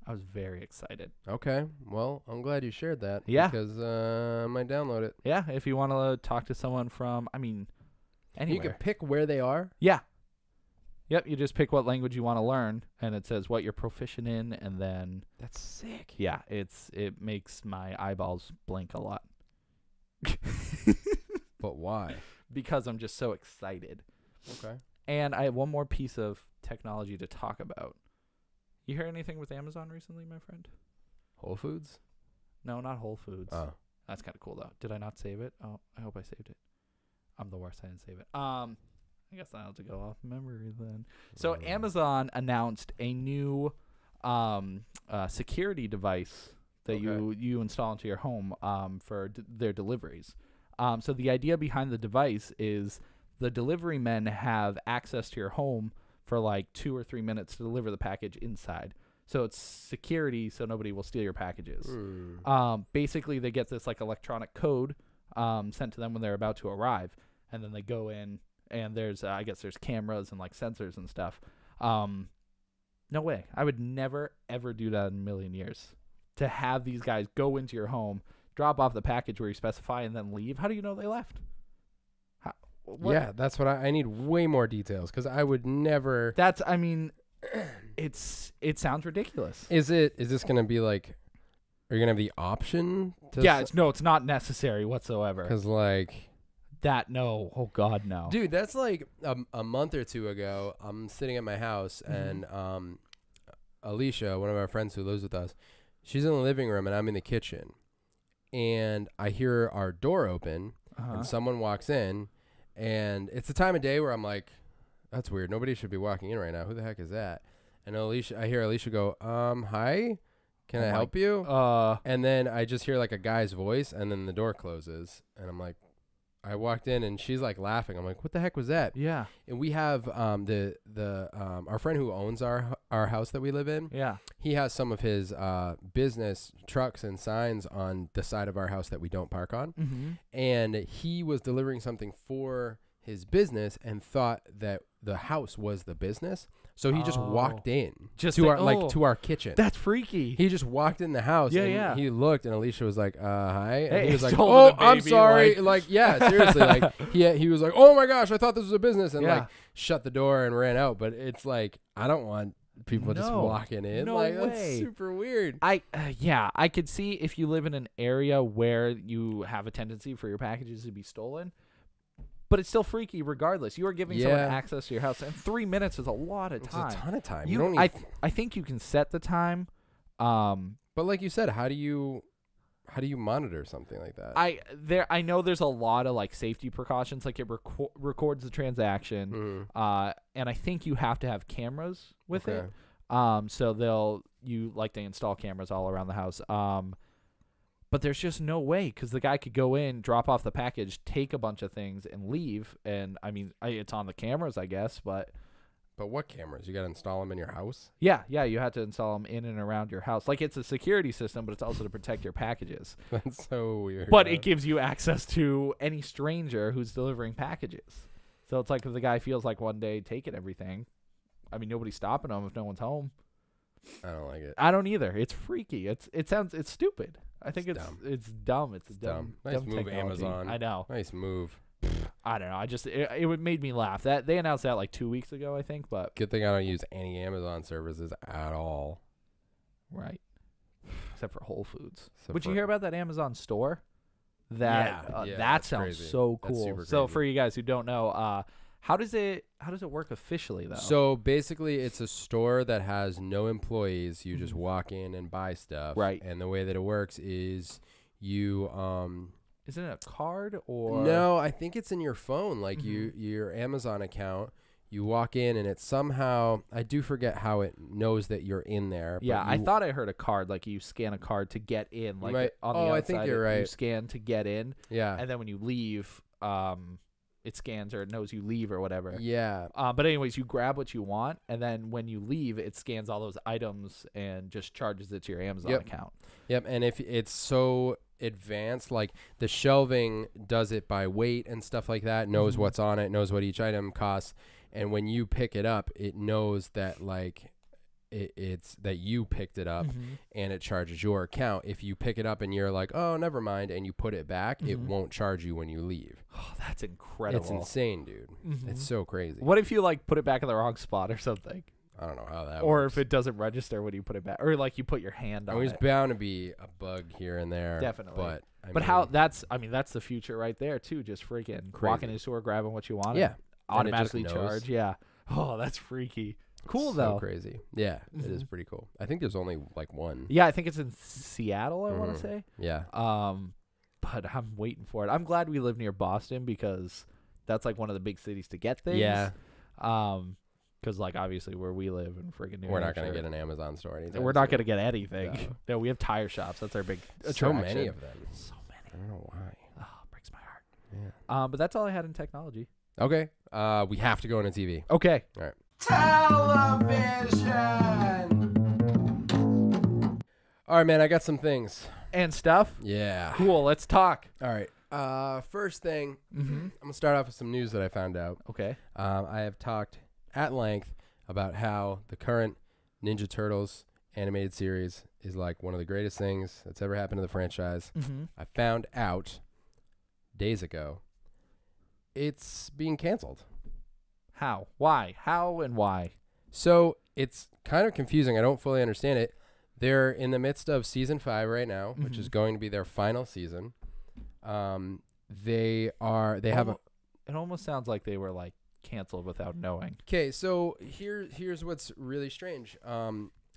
I was very excited. Okay. Well, I'm glad you shared that. Yeah. Because I might download it. Yeah, if you want to talk to someone from, anywhere. You can pick where they are? Yeah. Yep, you just pick what language you want to learn, and it says what you're proficient in, and then... That's sick. Yeah, it makes my eyeballs blink a lot. But why? Because I'm just so excited. Okay. And I have one more piece of technology to talk about. You hear anything with Amazon recently, my friend? Whole Foods? No, not Whole Foods. Oh. That's kind of cool, though. Did I not save it? Oh, I hope I saved it. I'm the worst. I didn't save it. I guess I'll have to go off memory then. So Amazon announced a new security device that you install into your home for their deliveries. So the idea behind the device is the delivery men have access to your home for like 2 or 3 minutes to deliver the package inside. So it's security, so nobody will steal your packages. Basically, they get this like electronic code sent to them when they're about to arrive, and then they go in, and there's I guess there's cameras and like sensors and stuff. No way. I would never ever do that in a million years. To have these guys go into your home, drop off the package where you specify, and then leave. How do you know they left? Yeah, that's what I need way more details because I would never. It sounds ridiculous. Is this going to be like, are you going to have the option to? Yeah, it's not necessary whatsoever. Because like. No. Oh, God, no. Dude, that's like a month or two ago. I'm sitting at my house and Alicia, one of our friends who lives with us, she's in the living room and I'm in the kitchen. And I hear our door open and someone walks in. And it's the time of day where I'm like, that's weird. Nobody should be walking in right now. Who the heck is that? And I hear Alicia go, hi, can I help you? And then I just hear like a guy's voice and then the door closes. And I'm like, I walked in and she's like laughing. I'm like, what the heck was that? Yeah. And we have our friend who owns our house that we live in. Yeah. He has some of his business trucks and signs on the side of our house that we don't park on. Mm-hmm. And he was delivering something for his business and thought that the house was the business. So he just walked in to our kitchen. That's freaky. He just walked in the house. Yeah, and yeah. He looked and Alicia was like, hi. And Hey, he was like, holding oh, the I'm baby, sorry. Like, yeah, seriously. Like he was like, oh my gosh, I thought this was a business. And Yeah. like shut the door and ran out. But it's like, I don't want people just walking in. No like way. That's super weird. I could see if you live in an area where you have a tendency for your packages to be stolen. But it's still freaky regardless. You are giving someone access to your house, and 3 minutes is a lot of time. It's a ton of time. I think you can set the time. But like you said, how do you monitor something like that? I know there's a lot of like safety precautions. Like it records the transaction, and I think you have to have cameras with it. So they install cameras all around the house. But there's just no way because the guy could go in, drop off the package, take a bunch of things, and leave. And I mean, it's on the cameras, I guess. But what cameras? You got to install them in your house? Yeah, you have to install them in and around your house. Like it's a security system, but it's also to protect your packages. That's so weird. But it gives you access to any stranger who's delivering packages. So it's like if the guy feels like one day taking everything, I mean, nobody's stopping him if no one's home. I don't like it. I don't either. It's freaky. It's stupid. I think it's dumb. It's dumb. It's dumb. Nice dumb move, technology. Amazon. I know. Nice move. I don't know. It made me laugh. That they announced that like 2 weeks ago, I think. But good thing I don't use any Amazon services at all. Right. Except for Whole Foods. Would you hear about that Amazon store? That sounds crazy. So That's cool. super So crazy. for you guys who don't know, how does it work officially though? So basically, it's a store that has no employees. You just walk in and buy stuff. Right. And the way that it works is you Isn't it a card or No, I think it's in your phone, like your Amazon account. You walk in and it somehow, I do forget how it knows that you're in there. Yeah, I thought I heard a card, like you scan a card to get in, like on the outside. I think you're right. You scan to get in. Yeah. And then when you leave, it scans or it knows you leave or whatever. Yeah. But anyways, you grab what you want, and then when you leave, it scans all those items and just charges it to your Amazon account. Yep, and if it's so advanced, like the shelving does it by weight and stuff like that, knows what's on it, knows what each item costs, and when you pick it up, it knows that like it's that you picked it up and it charges your account. If you pick it up and you're like, oh, never mind, and you put it back, it won't charge you when you leave. Oh, that's incredible. It's insane, dude. It's so crazy. What if you like put it back in the wrong spot or something? I don't know how that or works. if it doesn't rester when you put it back, or like you put your hand on it. There's bound to be a bug here and there. Definitely. But I mean, how that's the future right there too. Just freaking walking in the store, grabbing what you want. Yeah. Automatically charge. Yeah. Oh, that's freaky. Cool so though. Crazy. Yeah, it is pretty cool. I think there's only like one. Yeah, I think it's in Seattle, I want to say. Yeah. But I'm waiting for it. I'm glad we live near Boston because that's like one of the big cities to get things. Yeah. Because like obviously where we live in freaking New We're not Hampshire, gonna get an Amazon store anytime. we're not gonna get anything. No, we have tire shops. That's our big attraction. So many of them. So many. I don't know why. Oh, breaks my heart. Yeah. But that's all I had in technology. Okay. We have to go into TV. Okay. All right. Television. All right, man. I got some things. And stuff. Yeah. Cool. Let's talk. All right. First thing, I'm gonna start off with some news that I found out. Okay. I have talked at length about how the current Ninja Turtles animated series is like one of the greatest things that's ever happened to the franchise. I found out days ago it's being canceled. How? Why? How and why? So it's kind of confusing. I don't fully understand it. They're in the midst of season 5 right now, which is going to be their final season. It almost sounds like they were like canceled without knowing. Okay, so here's what's really strange.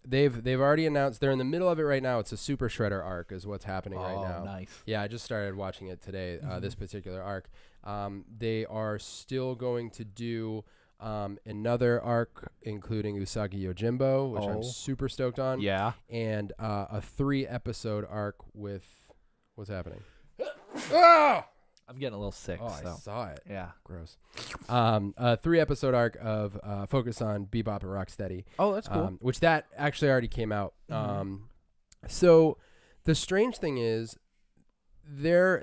They've already announced they're in the middle of it right now. It's a Super Shredder arc is what's happening right now. Oh, nice. Yeah, I just started watching it today. This particular arc. They are still going to do another arc including Usagi Yojimbo, which I'm super stoked on. Yeah. And a 3-episode arc with what's happening. Oh! I'm getting a little sick. Oh, so. I saw it. Yeah. Gross. A 3-episode arc of focus on Bebop and Rocksteady. Oh, that's cool. Which that actually already came out. So the strange thing is they're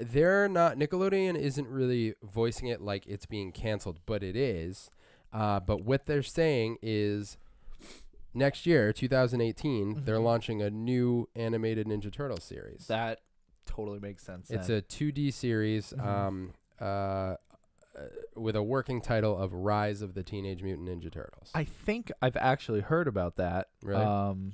not, Nickelodeon isn't really voicing it like it's being canceled, but it is. But what they're saying is next year, 2018, they're launching a new animated Ninja Turtle series. That totally makes sense. It's a 2D series with a working title of Rise of the Teenage Mutant Ninja Turtles. I think I've actually heard about that. Really?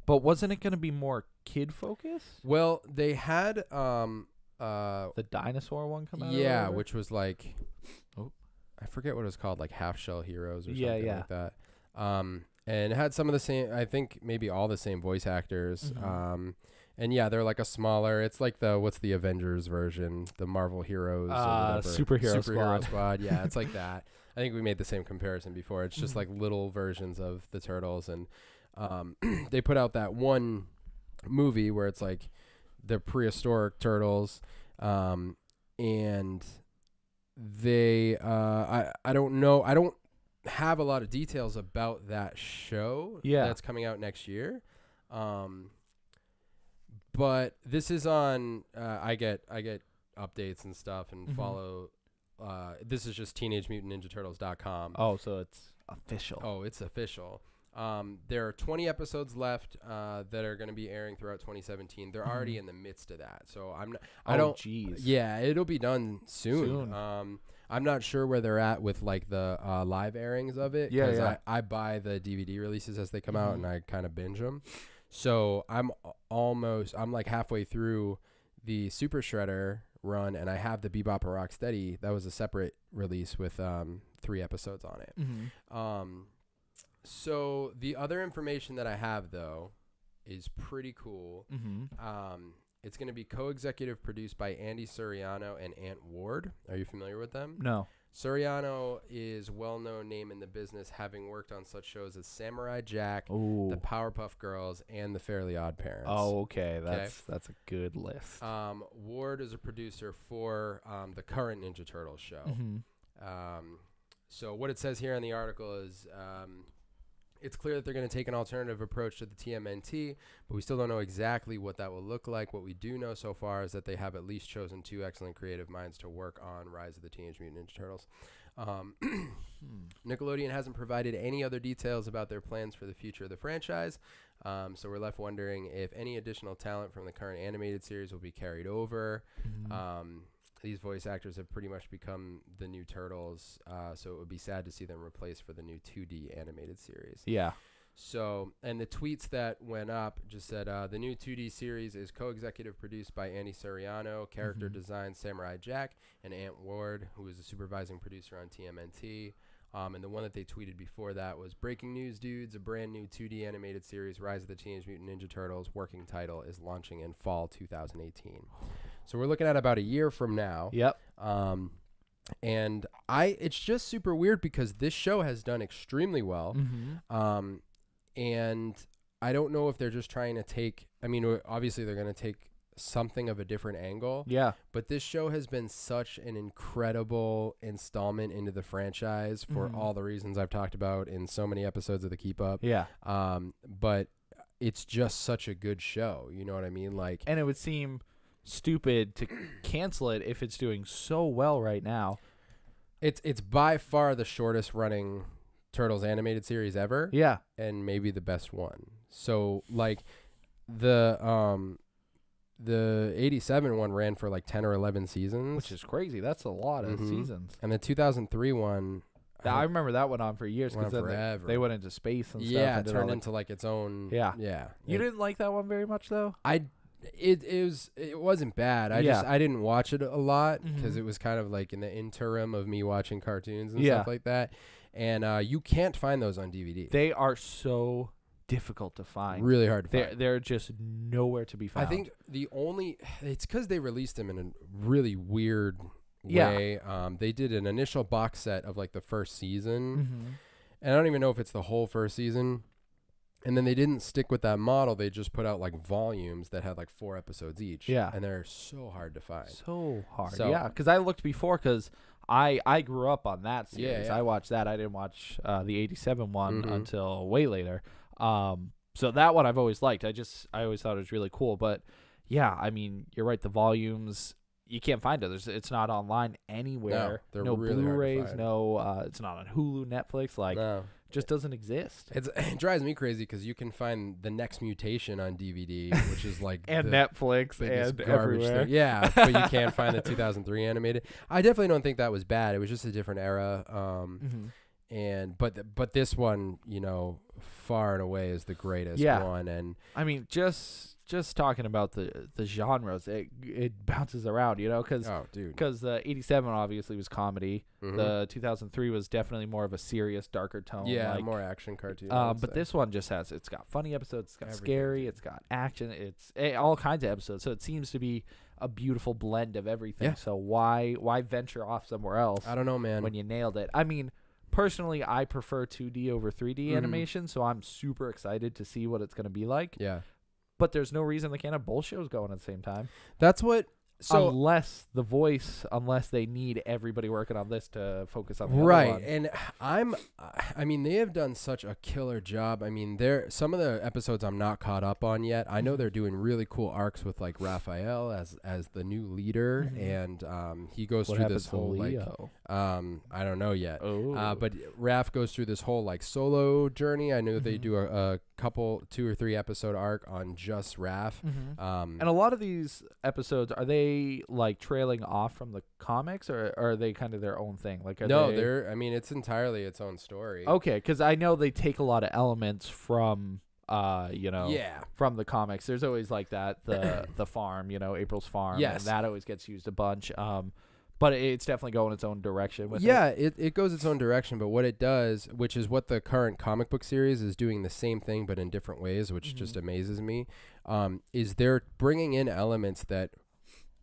But wasn't it going to be more kid focused? Well, they had The dinosaur one come out? yeah, which was like, Oh. I forget what it was called, like Half Shell Heroes or Yeah, something yeah. like that. And it had some of the same, I think maybe all the same voice actors. And yeah, they're like a smaller, it's like what's the Avengers version, the Marvel Heroes or whatever. Superhero Squad. Yeah, it's like that. I think we made the same comparison before. It's just like little versions of the Turtles. And they put out that one movie where it's like the prehistoric turtles. And they, I don't know. I don't have a lot of details about that show that's coming out next year. But this is on, I get updates and stuff and follow, this is just TeenageMutantNinjaTurtles.com. Oh, so it's official. Oh, it's official. There are 20 episodes left that are going to be airing throughout 2017. They're already in the midst of that. So I don't. Jeez. Yeah, it'll be done soon. I'm not sure where they're at with like the live airings of it. Yeah. I buy the DVD releases as they come out and I kind of binge them. So I'm like halfway through the Super Shredder run and I have the Bebop and Rocksteady. That was a separate release with 3 episodes on it. So the other information that I have though is pretty cool. It's going to be co-executive produced by Andy Suriano and Ant Ward. Are you familiar with them? No. Suriano is a well-known name in the business, having worked on such shows as Samurai Jack, The Powerpuff Girls, and The Fairly Odd Parents. Oh, okay. That's a good list. Ward is a producer for the current Ninja Turtles show. So what it says here in the article is it's clear that they're going to take an alternative approach to the TMNT, but we still don't know exactly what that will look like. What we do know so far is that they have at least chosen 2 excellent creative minds to work on Rise of the Teenage Mutant Ninja Turtles. Nickelodeon hasn't provided any other details about their plans for the future of the franchise, so we're left wondering if any additional talent from the current animated series will be carried over. These voice actors have pretty much become the new Turtles, so it would be sad to see them replaced for the new 2D animated series. Yeah. So, and the tweets that went up just said, the new 2D series is co-executive produced by Andy Suriano, character design Samurai Jack, and Ant Ward, who is a supervising producer on TMNT. And the one that they tweeted before that was, breaking news, dudes, a brand new 2D animated series, Rise of the Teenage Mutant Ninja Turtles, working title, is launching in fall 2018. So we're looking at about a year from now. Yep. And it's just super weird because this show has done extremely well. And I don't know if they're just trying to take, I mean, obviously they're going to take something of a different angle. Yeah. But this show has been such an incredible installment into the franchise for all the reasons I've talked about in so many episodes of the Keep Up. Yeah. But it's just such a good show. You know what I mean? Like, and it would seem stupid to cancel it if it's doing so well right now. It's by far the shortest running Turtles animated series ever. Yeah. And maybe the best one. So like the 87 one ran for like 10 or 11 seasons, Which is crazy. That's a lot of seasons. And the 2003 one, I remember that went on for years because they went into space and stuff. Yeah, and it turned into like its own. Yeah. Yeah. You didn't like that one very much though? It wasn't bad. I didn't watch it a lot because it was kind of like in the interim of me watching cartoons and stuff like that. And you can't find those on DVD. They are so difficult to find. Really hard to find. They're just nowhere to be found. I think it's because they released them in a really weird way. They did an initial box set of like the first season. And I don't even know if it's the whole first season. And then they didn't stick with that model. They just put out like volumes that had like 4 episodes each. Yeah. And they're so hard to find. So hard. So- Yeah, because I looked before because I grew up on that series. Yeah. I watched that. I didn't watch the 87 one Mhm. until way later. So that one I've always liked. I always thought it was really cool. But yeah, I mean, you're right. The volumes, you can't find it. It's not online anywhere. they're No really hard to Blu-rays. find. No, it's not on Hulu, Netflix. Like, No. just doesn't exist. It drives me crazy because you can find The Next Mutation on DVD, which is like And the Netflix biggest and garbage everywhere. thing. Yeah, but you can't find the 2003 animated. I definitely don't think that was bad. It was just a different era. Mhm. And but this one, far and away is the greatest Yeah. one. And I mean, just talking about the genres, it bounces around, because oh, dude, because the 87 obviously was comedy. Mhm. The 2003 was definitely more of a serious, darker tone. yeah, like, more action cartoon. I would but say. this one just it's got funny episodes, it's got Everything, scary, dude. it's got action, it's all kinds of episodes. So it seems to be a beautiful blend of everything. Yeah. So why venture off somewhere else I don't know, man. when you nailed it? I mean, personally, I prefer 2D over 3D Mhm. animation, so I'm super excited to see what it's going to be like. Yeah, But there's no reason they can't have both shows going at the same time. that's what. So unless they need everybody working on this to focus on the right, other one. and I mean, they have done such a killer job. I mean, some of the episodes I'm not caught up on yet. I know they're doing really cool arcs with like Raphael as the new leader, Mhm. and he goes What through happens this to whole like Leo? I don't know yet. Oh, But Raph goes through this whole like solo journey. I know they Mhm. do a couple 2 or 3 episode arc on just Raph. Mhm. Um, And a lot of these episodes, are they like trailing off from the comics, or are they kind of their own thing? Like, are no, they... they're. I mean, it's entirely its own story. Okay, because I know they take a lot of elements from, Yeah. from the comics. There's always like that the farm, April's farm. Yes. And that always gets used a bunch. But it's definitely going its own direction with Yeah, it. it goes its own direction, but what it does, which is what the current comic book series is doing the same thing but in different ways, which just amazes me, is they're bringing in elements that,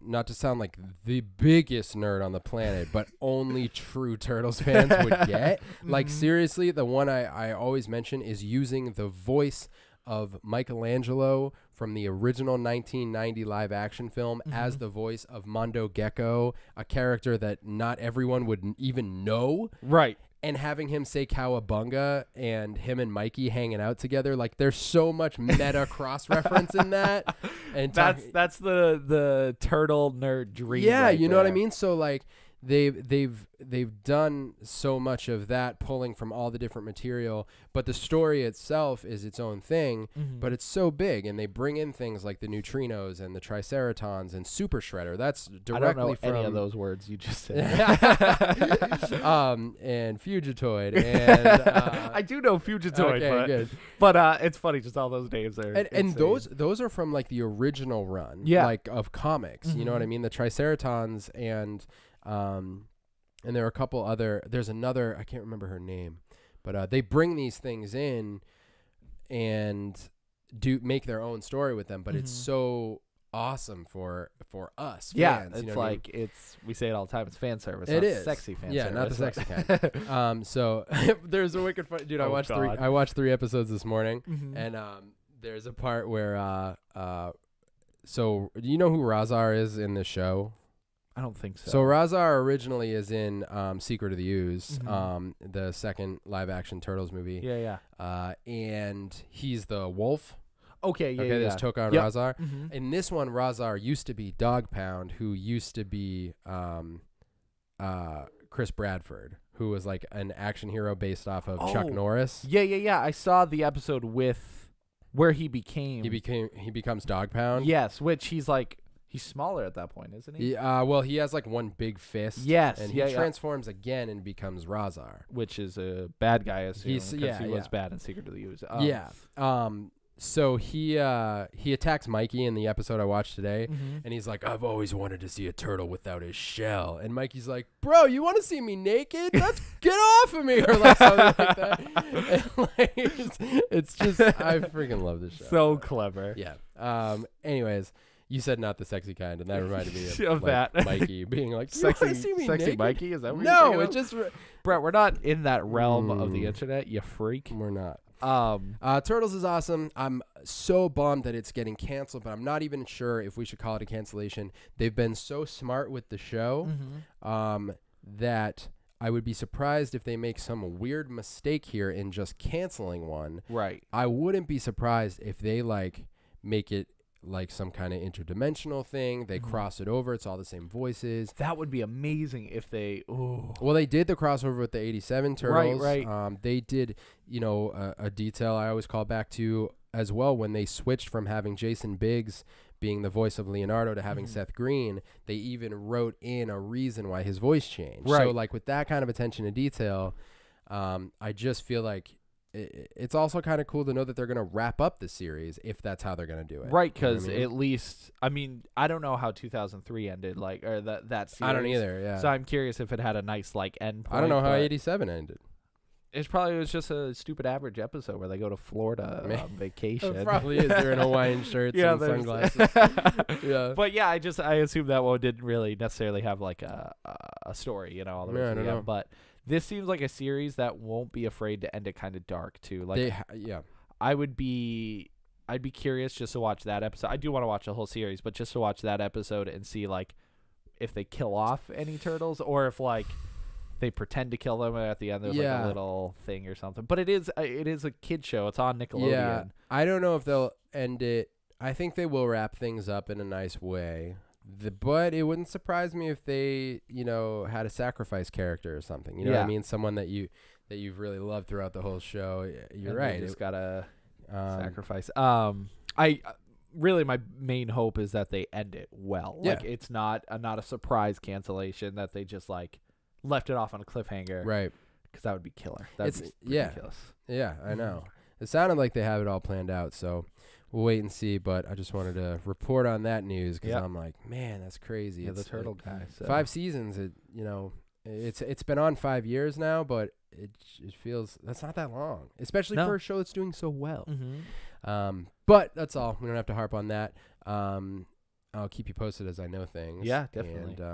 not to sound like the biggest nerd on the planet, but only true Turtles fans would get. Like, seriously, the one I always mention is using the voice of Michelangelo from the original 1990 live action film as the voice of Mondo Gecko, a character that not everyone would even know, Right. and having him say Cowabunga and him and Mikey hanging out together. Like, there's so much meta cross reference in that. And That's the turtle nerd dream. yeah, right you know what I there. mean? So like they've done so much of that, pulling from all the different material, but the story itself is its own thing, but it's so big, and they bring in things like the neutrinos and the triceratons and super shredder. That's I directly don't know from any of those words you just said. and Fugitoid and I do know Fugitoid, okay, good. but it's funny, just all those names there. And those are from like the original run, Yeah. like of comics. You know what I mean? The Triceratons and there are a couple other. There's another, I can't remember her name, but they bring these things in and make their own story with them. But it's so awesome for us fans. yeah, you it's know what I mean? like we say it all the time. It's fan service. It not is sexy fan yeah, service. not the sexy kind. So there's a wicked fun, dude. I Oh, watched God. I watched 3 episodes this morning, Mhm. and there's a part where so you know who Razar is in the show? I don't think so. So Razar originally is in Secret of the Ooze, Mhm. the second live action Turtles movie. yeah. And he's the wolf. Okay, yeah, Okay, yeah. there's Tokar Yep. Razar. Mhm. In this one, Razar used to be Dog Pound, who used to be Chris Bradford, who was like an action hero based off of Chuck Oh. Norris. Yeah. I saw the episode with where he became. He becomes Dog Pound. Yes, which he's smaller at that point, isn't he? Well, he has like one big fist. Yes, and yeah, he yeah. transforms again and becomes Razar. Which is a bad guy, I assume, He's- because yeah, he was yeah. bad in Secret of the Ooze. Yeah. So he attacks Mikey in the episode I watched today, Mhm. and he's like, "I've always wanted to see a turtle without his shell." And Mikey's like, "Bro, you want to see me naked? Let's get off of me," or like something like that. And, like, it's just, I freaking love this show. So clever. Yeah. Anyways, you said not the sexy kind, and that reminded me Of like, that. Mikey being like, "You Sexy, want to see me sexy naked?" Mikey? Is that what No, you're it thinking just of? Brett, we're not in that realm of the Mm. internet, you freak. we're not. Turtles is awesome. I'm so bummed that it's getting canceled, but I'm not even sure if we should call it a cancellation. They've been so smart with the show that I would be surprised if they make some weird mistake here in just canceling one. Right. I wouldn't be surprised if they like make it like some kind of interdimensional thing. They cross it over. It's all the same voices. That would be amazing if they. Ooh. Well, they did the crossover with the 87 Turtles. Right. They did, a detail I always call back to as well when they switched from having Jason Biggs being the voice of Leonardo to having Seth Green. They even wrote in a reason why his voice changed. Right. So, like, with that kind of attention to detail, I just feel like it's also kind of cool to know that they're going to wrap up the series if that's how they're going to do it. Right, You know what because I mean? at least, I mean, I don't know how 2003 ended, like, or that series. I don't either, yeah. So I'm curious if it had a nice, like, end point. I don't know how but 87 ended. It was just a stupid average episode where they go to Florida on vacation. It probably is. They're in Hawaiian shirts and there's- sunglasses. Yeah. But yeah, I assume that one didn't really necessarily have like a story, all the way Yeah, I to don't the end. know. But this seems like a series that won't be afraid to end it kind of dark too. Like I'd be curious just to watch that episode. I do want to watch the whole series, but just to watch that episode and see like if they kill off any turtles or if like they pretend to kill them and at the end there's like a little thing or something. But it is a kid show. It's on Nickelodeon. Yeah, I don't know if they'll end it. I think they will wrap things up in a nice way. But it wouldn't surprise me if they, had a sacrifice character or something. You know what I mean? Someone that you've really loved throughout the whole show. You're right. They just gotta sacrifice. I really my main hope is that they end it well. Yeah. Like it's not a surprise cancellation that they just like left it off on a cliffhanger. Right. Because that would be killer. That would be yeah. ridiculous. Yeah, I know. It sounded like they have it all planned out, so we'll wait and see. But I just wanted to report on that news because I'm like, man, that's crazy. Yeah, It's the turtle like guy. So. 5 seasons. It's been on 5 years now, but it feels that's not that long, especially for a show that's doing so well. But that's all. We don't have to harp on that. I'll keep you posted as I know things. Yeah, definitely.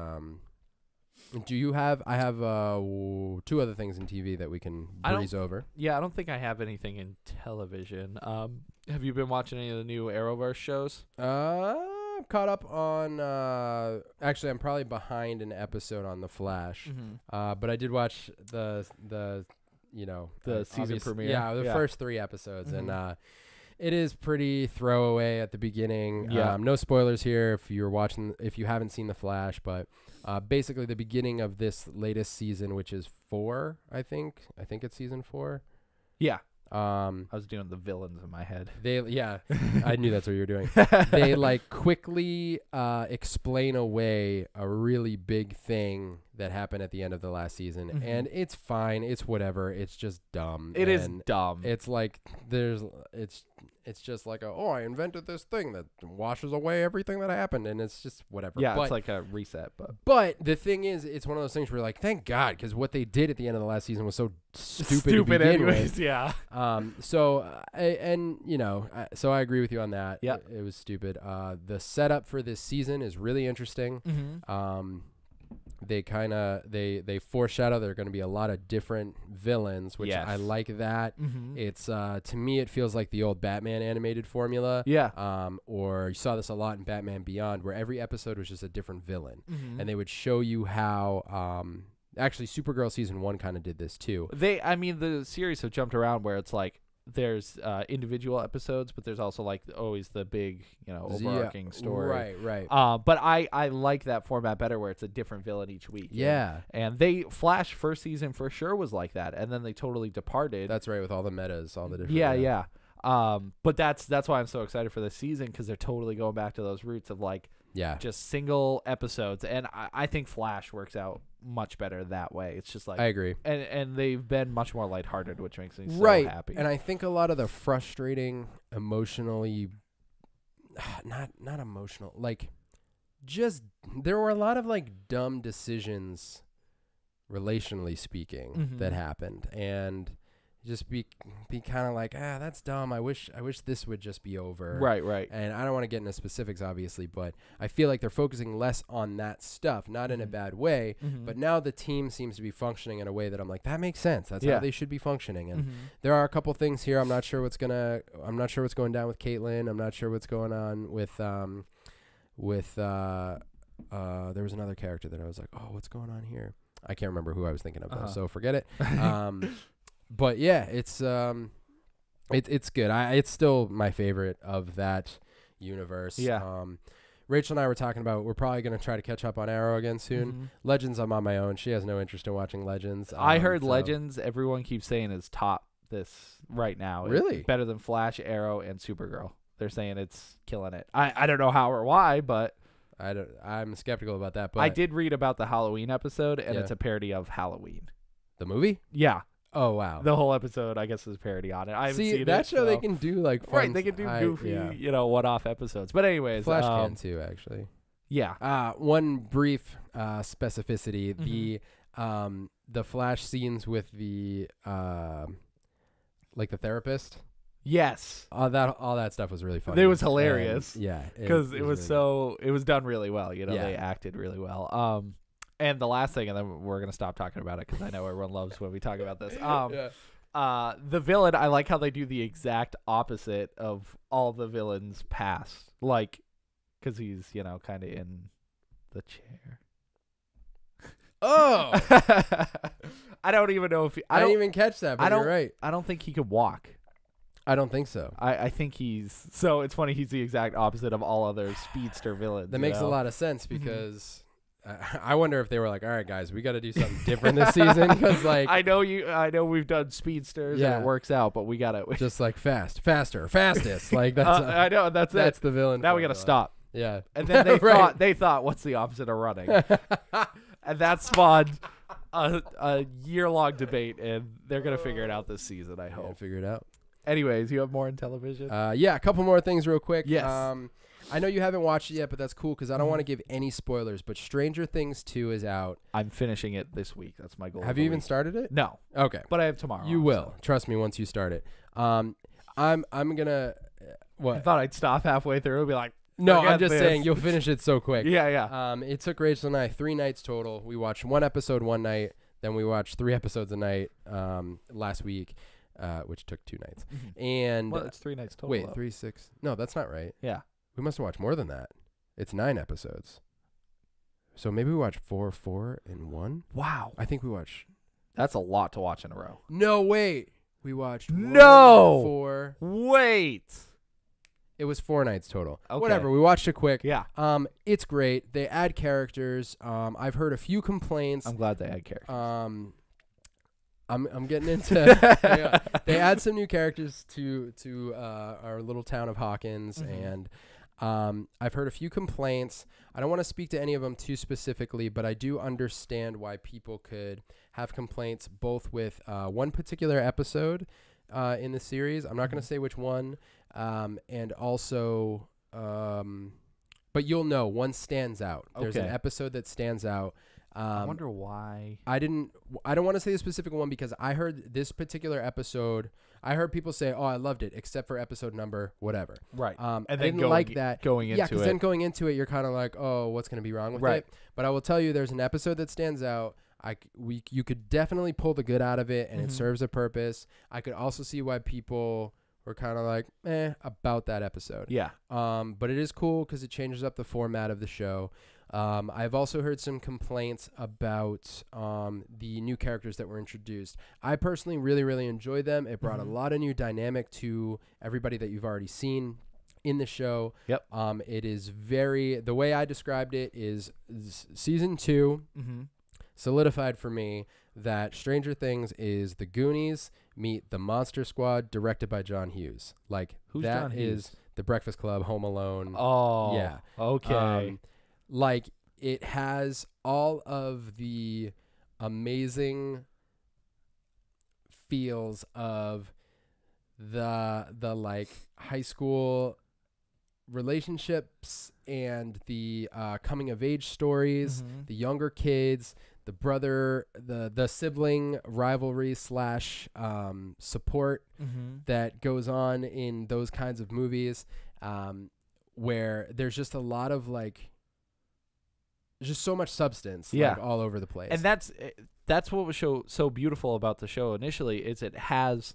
And do you have? I have 2 other things in TV that we can breeze over. Yeah, I don't think I have anything in television. Have you been watching any of the new Arrowverse shows? I'm caught up on. Actually, I'm probably behind an episode on The Flash. But I did watch the season premiere. Yeah, the first 3 episodes, and it is pretty throwaway at the beginning. Yeah. No spoilers here if you haven't seen The Flash, but basically the beginning of this latest season, which is 4, I think it's season 4. Yeah. I was doing the villains in my head. I knew that's what you were doing. They like quickly explain away a really big thing that happened at the end of the last season, and it's fine. It's whatever. It's just dumb. It is dumb. It's like it's just like I invented this thing that washes away everything that happened, and it's just whatever. Yeah, but, it's like a reset. But the thing is, it's one of those things where you're like, thank God, because what they did at the end of the last season was so stupid to begin anyways, with. Yeah. So I agree with you on that. Yeah. It was stupid. The setup for this season is really interesting. They kind of they foreshadow there are going to be a lot of different villains, which I like that. It's to me it feels like the old Batman animated formula. Yeah. Or you saw this a lot in Batman Beyond, where every episode was just a different villain, and they would show you how. Actually, Supergirl season 1 kind of did this too. The series have jumped around where it's like there's individual episodes, but there's also like always the big, overarching story. Right. But I like that format better where it's a different villain each week. Yeah. And Flash first season for sure was like that, and then they totally departed. That's right, with all the metas, all the different. Yeah. But that's why I'm so excited for this season, because they're totally going back to those roots of like just single episodes, and I think Flash works out much better that way. It's just like I agree, and they've been much more lighthearted, which makes me so happy. And I think a lot of the frustrating, emotionally, not emotional, like just there were a lot of like dumb decisions, relationally speaking, that happened, and just be kind of like, that's dumb. I wish this would just be over. Right. And I don't want to get into specifics, obviously, but I feel like they're focusing less on that stuff, not in a bad way. But now the team seems to be functioning in a way that I'm like, that makes sense. That's how they should be functioning. And there are a couple things here. I'm not sure what's going down with Caitlyn. I'm not sure what's going on with there was another character that I was like, oh, what's going on here? I can't remember who I was thinking of though, so forget it. But yeah, it's good. It's still my favorite of that universe. Yeah. Rachel and I were talking about we're probably going to try to catch up on Arrow again soon. Legends, I'm on my own. She has no interest in watching Legends. I heard Legends, everyone keeps saying is top this right now. Really? It's better than Flash, Arrow, and Supergirl. They're saying it's killing it. I don't know how or why, but I'm skeptical about that. But I did read about the Halloween episode, and it's a parody of Halloween. The movie? Yeah. Oh wow. The whole episode, I guess, is a parody on it. I haven't seen that it, show. They can do like fun they can do goofy, one-off episodes. But anyways, Flash can too, actually. Yeah. One brief specificity: the Flash scenes with the like the therapist. Yes. All that stuff was really funny. It was hilarious. And, because it was done really well. They acted really well. And the last thing, and then we're gonna stop talking about it because I know everyone loves when we talk about this. The villain, I like how they do the exact opposite of all the villains past, like, because he's kind of in the chair. Oh, I don't even know if I didn't even catch that. But you're right. I don't think he could walk. I don't think so. I think so it's funny. He's the exact opposite of all other speedster villains. That makes a lot of sense because. I wonder if they were like, all right, guys, we got to do something different this season because, like, I know we've done speedsters and it works out, but we gotta just like faster, fastest. Like that's I know that's the villain. Now we gotta stop. Yeah, and then they thought, what's the opposite of running? And that spawned a year-long debate, and they're gonna figure it out this season. I hope. Figure it out. Anyways, you have more in television? A couple more things real quick. Yes. I know you haven't watched it yet, but that's cool because I don't want to give any spoilers. But Stranger Things 2 is out. I'm finishing it this week. That's my goal. Have you even started it? No. Okay. But I have tomorrow. You will. Trust me once you start it. I'm gonna. What? I thought I'd stop halfway through and be like, no, I'm just saying you'll finish it so quick. Yeah. It took Rachel and I 3 nights total. We watched 1 episode one night, then we watched 3 episodes a night last week, which took 2 nights. And well, it's 3 nights total. Wait, 3, 6? No, that's not right. Yeah. We must have watched more than that. It's 9 episodes. So maybe we watched 4 in 1? Wow. I think we watched. That's a lot to watch in a row. No, wait. We watched 4. Wait. It was 4 nights total. Okay. Whatever. We watched it quick. Yeah. It's great. They add characters. I've heard a few complaints. I'm glad they add characters. I'm getting into. They add some new characters to our little town of Hawkins, and I've heard a few complaints. I don't want to speak to any of them too specifically, but I do understand why people could have complaints both with one particular episode in the series. I'm not going to say which one, and also, but you'll know one stands out. There's an episode that stands out. I wonder why. I don't want to say the specific one because I heard this particular episode. I heard people say, "Oh, I loved it," except for episode number whatever. Right. And then I didn't like that going into because then going into it, you're kind of like, "Oh, what's going to be wrong with it?" But I will tell you, there's an episode that stands out. You could definitely pull the good out of it, and it serves a purpose. I could also see why people were kind of like, about that episode. Yeah. But it is cool because it changes up the format of the show. I've also heard some complaints about the new characters that were introduced. I personally really, really enjoyed them. It brought a lot of new dynamic to everybody that you've already seen in the show. Yep. It is the way I described it is season 2 solidified for me that Stranger Things is the Goonies meet the Monster Squad directed by John Hughes. Like, who's that John Hughes? is The Breakfast Club, Home Alone. Oh, yeah. Okay. Like, it has all of the amazing feels of the like high school relationships and the coming of age stories, the younger kids, brother, the sibling rivalry / support that goes on in those kinds of movies, where there's just a lot of like, there's just so much substance, like, all over the place. And that's what was so beautiful about the show initially, is it has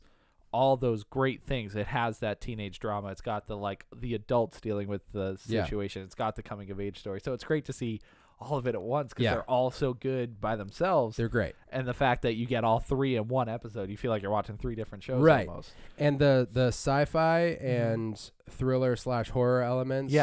all those great things. It has that teenage drama. It's got the adults dealing with the situation. It's got the coming of age story. So it's great to see all of it at once, because they're all so good by themselves. They're great. And the fact that you get all three in one episode, you feel like you're watching 3 different shows almost. And the sci-fi and thriller / horror elements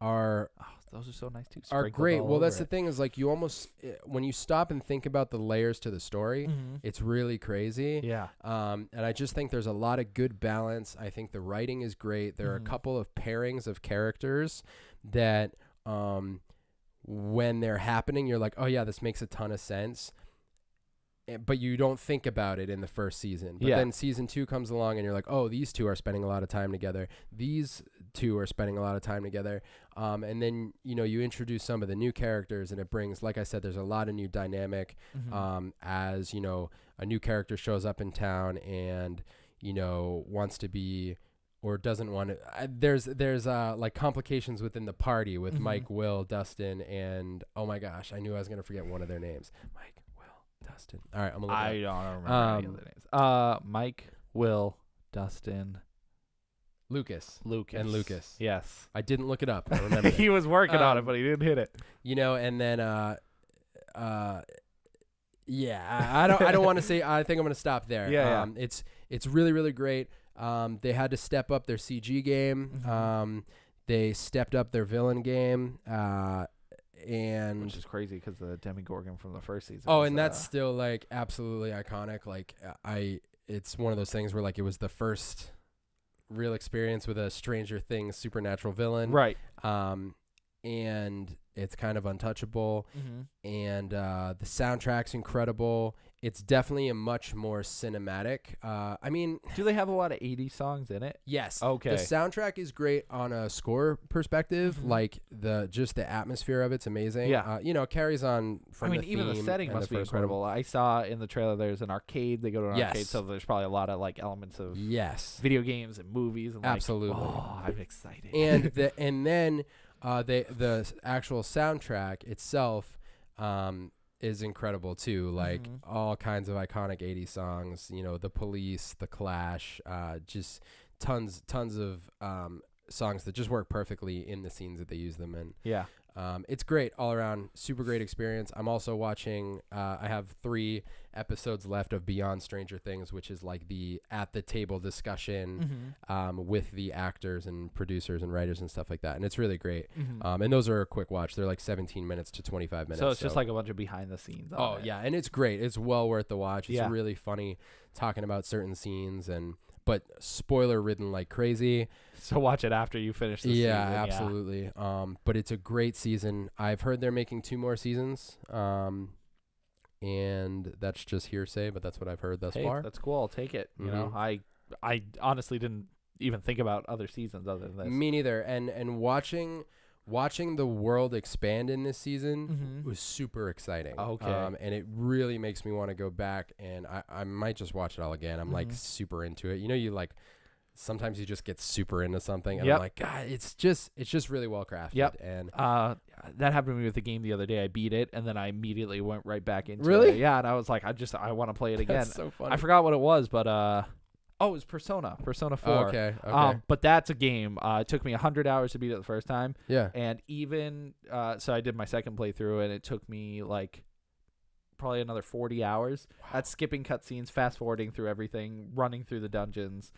are those are so nice too. Are great. Well, that's the thing, is like, you almost, when you stop and think about the layers to the story, it's really crazy. Yeah. And I just think there's a lot of good balance. I think the writing is great. There are a couple of pairings of characters that, when they're happening, you're like, oh yeah, this makes a ton of sense. But you don't think about it in the first season. But then season 2 comes along and you're like, oh, these two are spending a lot of time together. These two are spending a lot of time together. And then, you introduce some of the new characters, and it brings, like I said, there's a lot of new dynamic as, a new character shows up in town and, wants to be or doesn't want to. There's like complications within the party with Mike, Will, Dustin, and oh my gosh, I knew I was going to forget one of their names. Mike, Dustin. All right, I'm gonna look I it up. don't remember any of the names. Mike, Will, Dustin, Lucas, and Lucas. Yes, I didn't look it up. I remember. he was working on it, but he didn't hit it. And then I don't want to say. I think I'm gonna stop there. Yeah. It's really, really great. They had to step up their CG game. They stepped up their villain game. And which is crazy, because the Demogorgon from the first season. Oh, and that's still like absolutely iconic. Like it's one of those things where like it was the first real experience with a Stranger Things supernatural villain, right? And it's kind of untouchable. And the soundtrack's incredible. It's definitely a much more cinematic. I mean, do they have a lot of 80s songs in it? Yes. Okay. The soundtrack is great on a score perspective. Like the atmosphere of it's amazing. Yeah. It carries on from the even the theme setting and must the be first incredible. one. I saw in the trailer there's an arcade. They go to an arcade, so there's probably a lot of like elements of video games and movies. And absolutely. I'm excited. And then the actual soundtrack itself is incredible too. Like all kinds of iconic 80s songs, The Police, The Clash, just tons of songs that just work perfectly in the scenes that they use them in. Yeah. It's great all around, super great experience. I'm also watching, I have 3 episodes left of Beyond Stranger Things, which is like the at the table discussion with the actors and producers and writers and stuff like that. And it's really great. And those are a quick watch. They're like 17 minutes to 25 minutes. So it's just like a bunch of behind the scenes. Yeah. And it's great. It's well worth the watch. It's really funny talking about certain scenes but spoiler ridden like crazy. So watch it after you finish the season. Yeah, absolutely. But it's a great season. I've heard they're making 2 more seasons. And that's just hearsay, but that's what I've heard thus far. That's cool. I'll take it. You know, I honestly didn't even think about other seasons other than this. Me neither. And watching the world expand in this season was super exciting. Okay. And it really makes me want to go back, and I might just watch it all again. I'm like super into it. You like sometimes you just get super into something, and I'm like, God, it's just really well crafted. Yep. And that happened to me with the game the other day. I beat it, and then I immediately went right back into Really? it. Yeah, and I was like, I want to play it again. That's so funny. I forgot what it was, but it was Persona 4. Okay. But that's a game. It took me 100 hours to beat it the first time. Yeah. And even so I did my second playthrough, and it took me like probably another 40 hours. Wow. That's skipping cutscenes, fast forwarding through everything, running through the dungeons.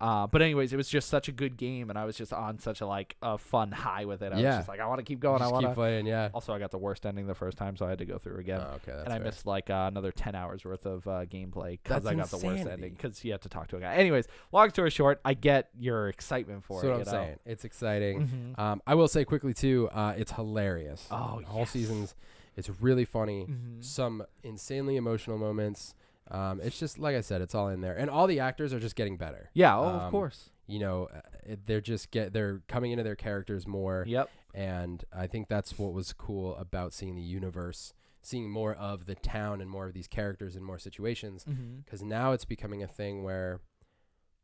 But anyways, it was just such a good game, and I was just on such a fun high with it. I was just like, I want to keep going. I want to keep playing. Yeah. Also, I got the worst ending the first time, so I had to go through again. Oh, okay. That's and I fair. missed like another 10 hours worth of gameplay because That's I got the worst insanity. ending because you had to talk to a guy. Anyways, long story short, I get your excitement for That's what it. I'm saying. It's exciting. I will say quickly too, it's hilarious. Oh, all seasons. It's really funny. Some insanely emotional moments. It's just like I said, it's all in there, and all the actors are just getting better. Yeah. Oh, of course. They're coming into their characters more. Yep. And I think that's what was cool about seeing the universe, seeing more of the town and more of these characters in more situations. Because now it's becoming a thing where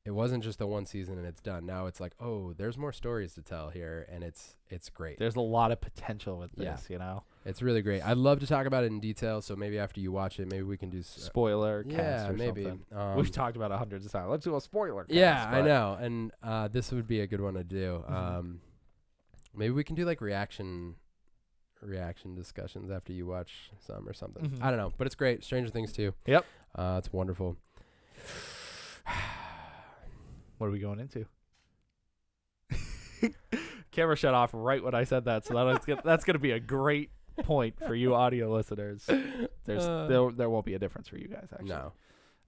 it wasn't just the one season and it's done. Now it's like, oh, there's more stories to tell here, and it's great. There's a lot of potential with this, you know? It's really great. I'd love to talk about it in detail, so maybe after you watch it, maybe we can do spoiler cast or maybe. something. We've talked about it hundreds of times. Let's do a spoiler cast. Yeah, I know. And this would be a good one to do. Maybe we can do like reaction discussions after you watch some or something. I don't know, but it's great. Stranger Things too. Yep. It's wonderful. What are we going into? Camera shut off right when I said that, so that's gonna be a great point for you audio listeners. There won't be a difference for you guys, actually. No.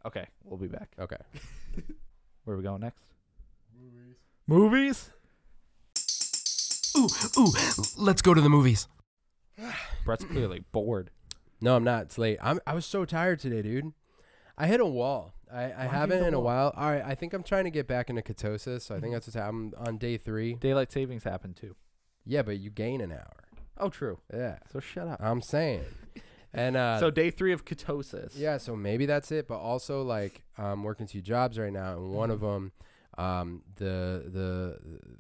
Okay, we'll be back. Okay. Where are we going next? Movies? Ooh, let's go to the movies. Brett's clearly bored. No, I'm not. It's late. I was so tired today, dude. I hit a wall. I haven't in a while. All right, I think I'm trying to get back into ketosis, so I think that's what's happening. I'm on day 3. Daylight savings happened too. Yeah, but you gain an hour. Oh, true. Yeah. So shut up. I'm saying. And so day 3 of ketosis. Yeah, so maybe that's it. But also, like, I'm working 2 jobs right now, and one of them,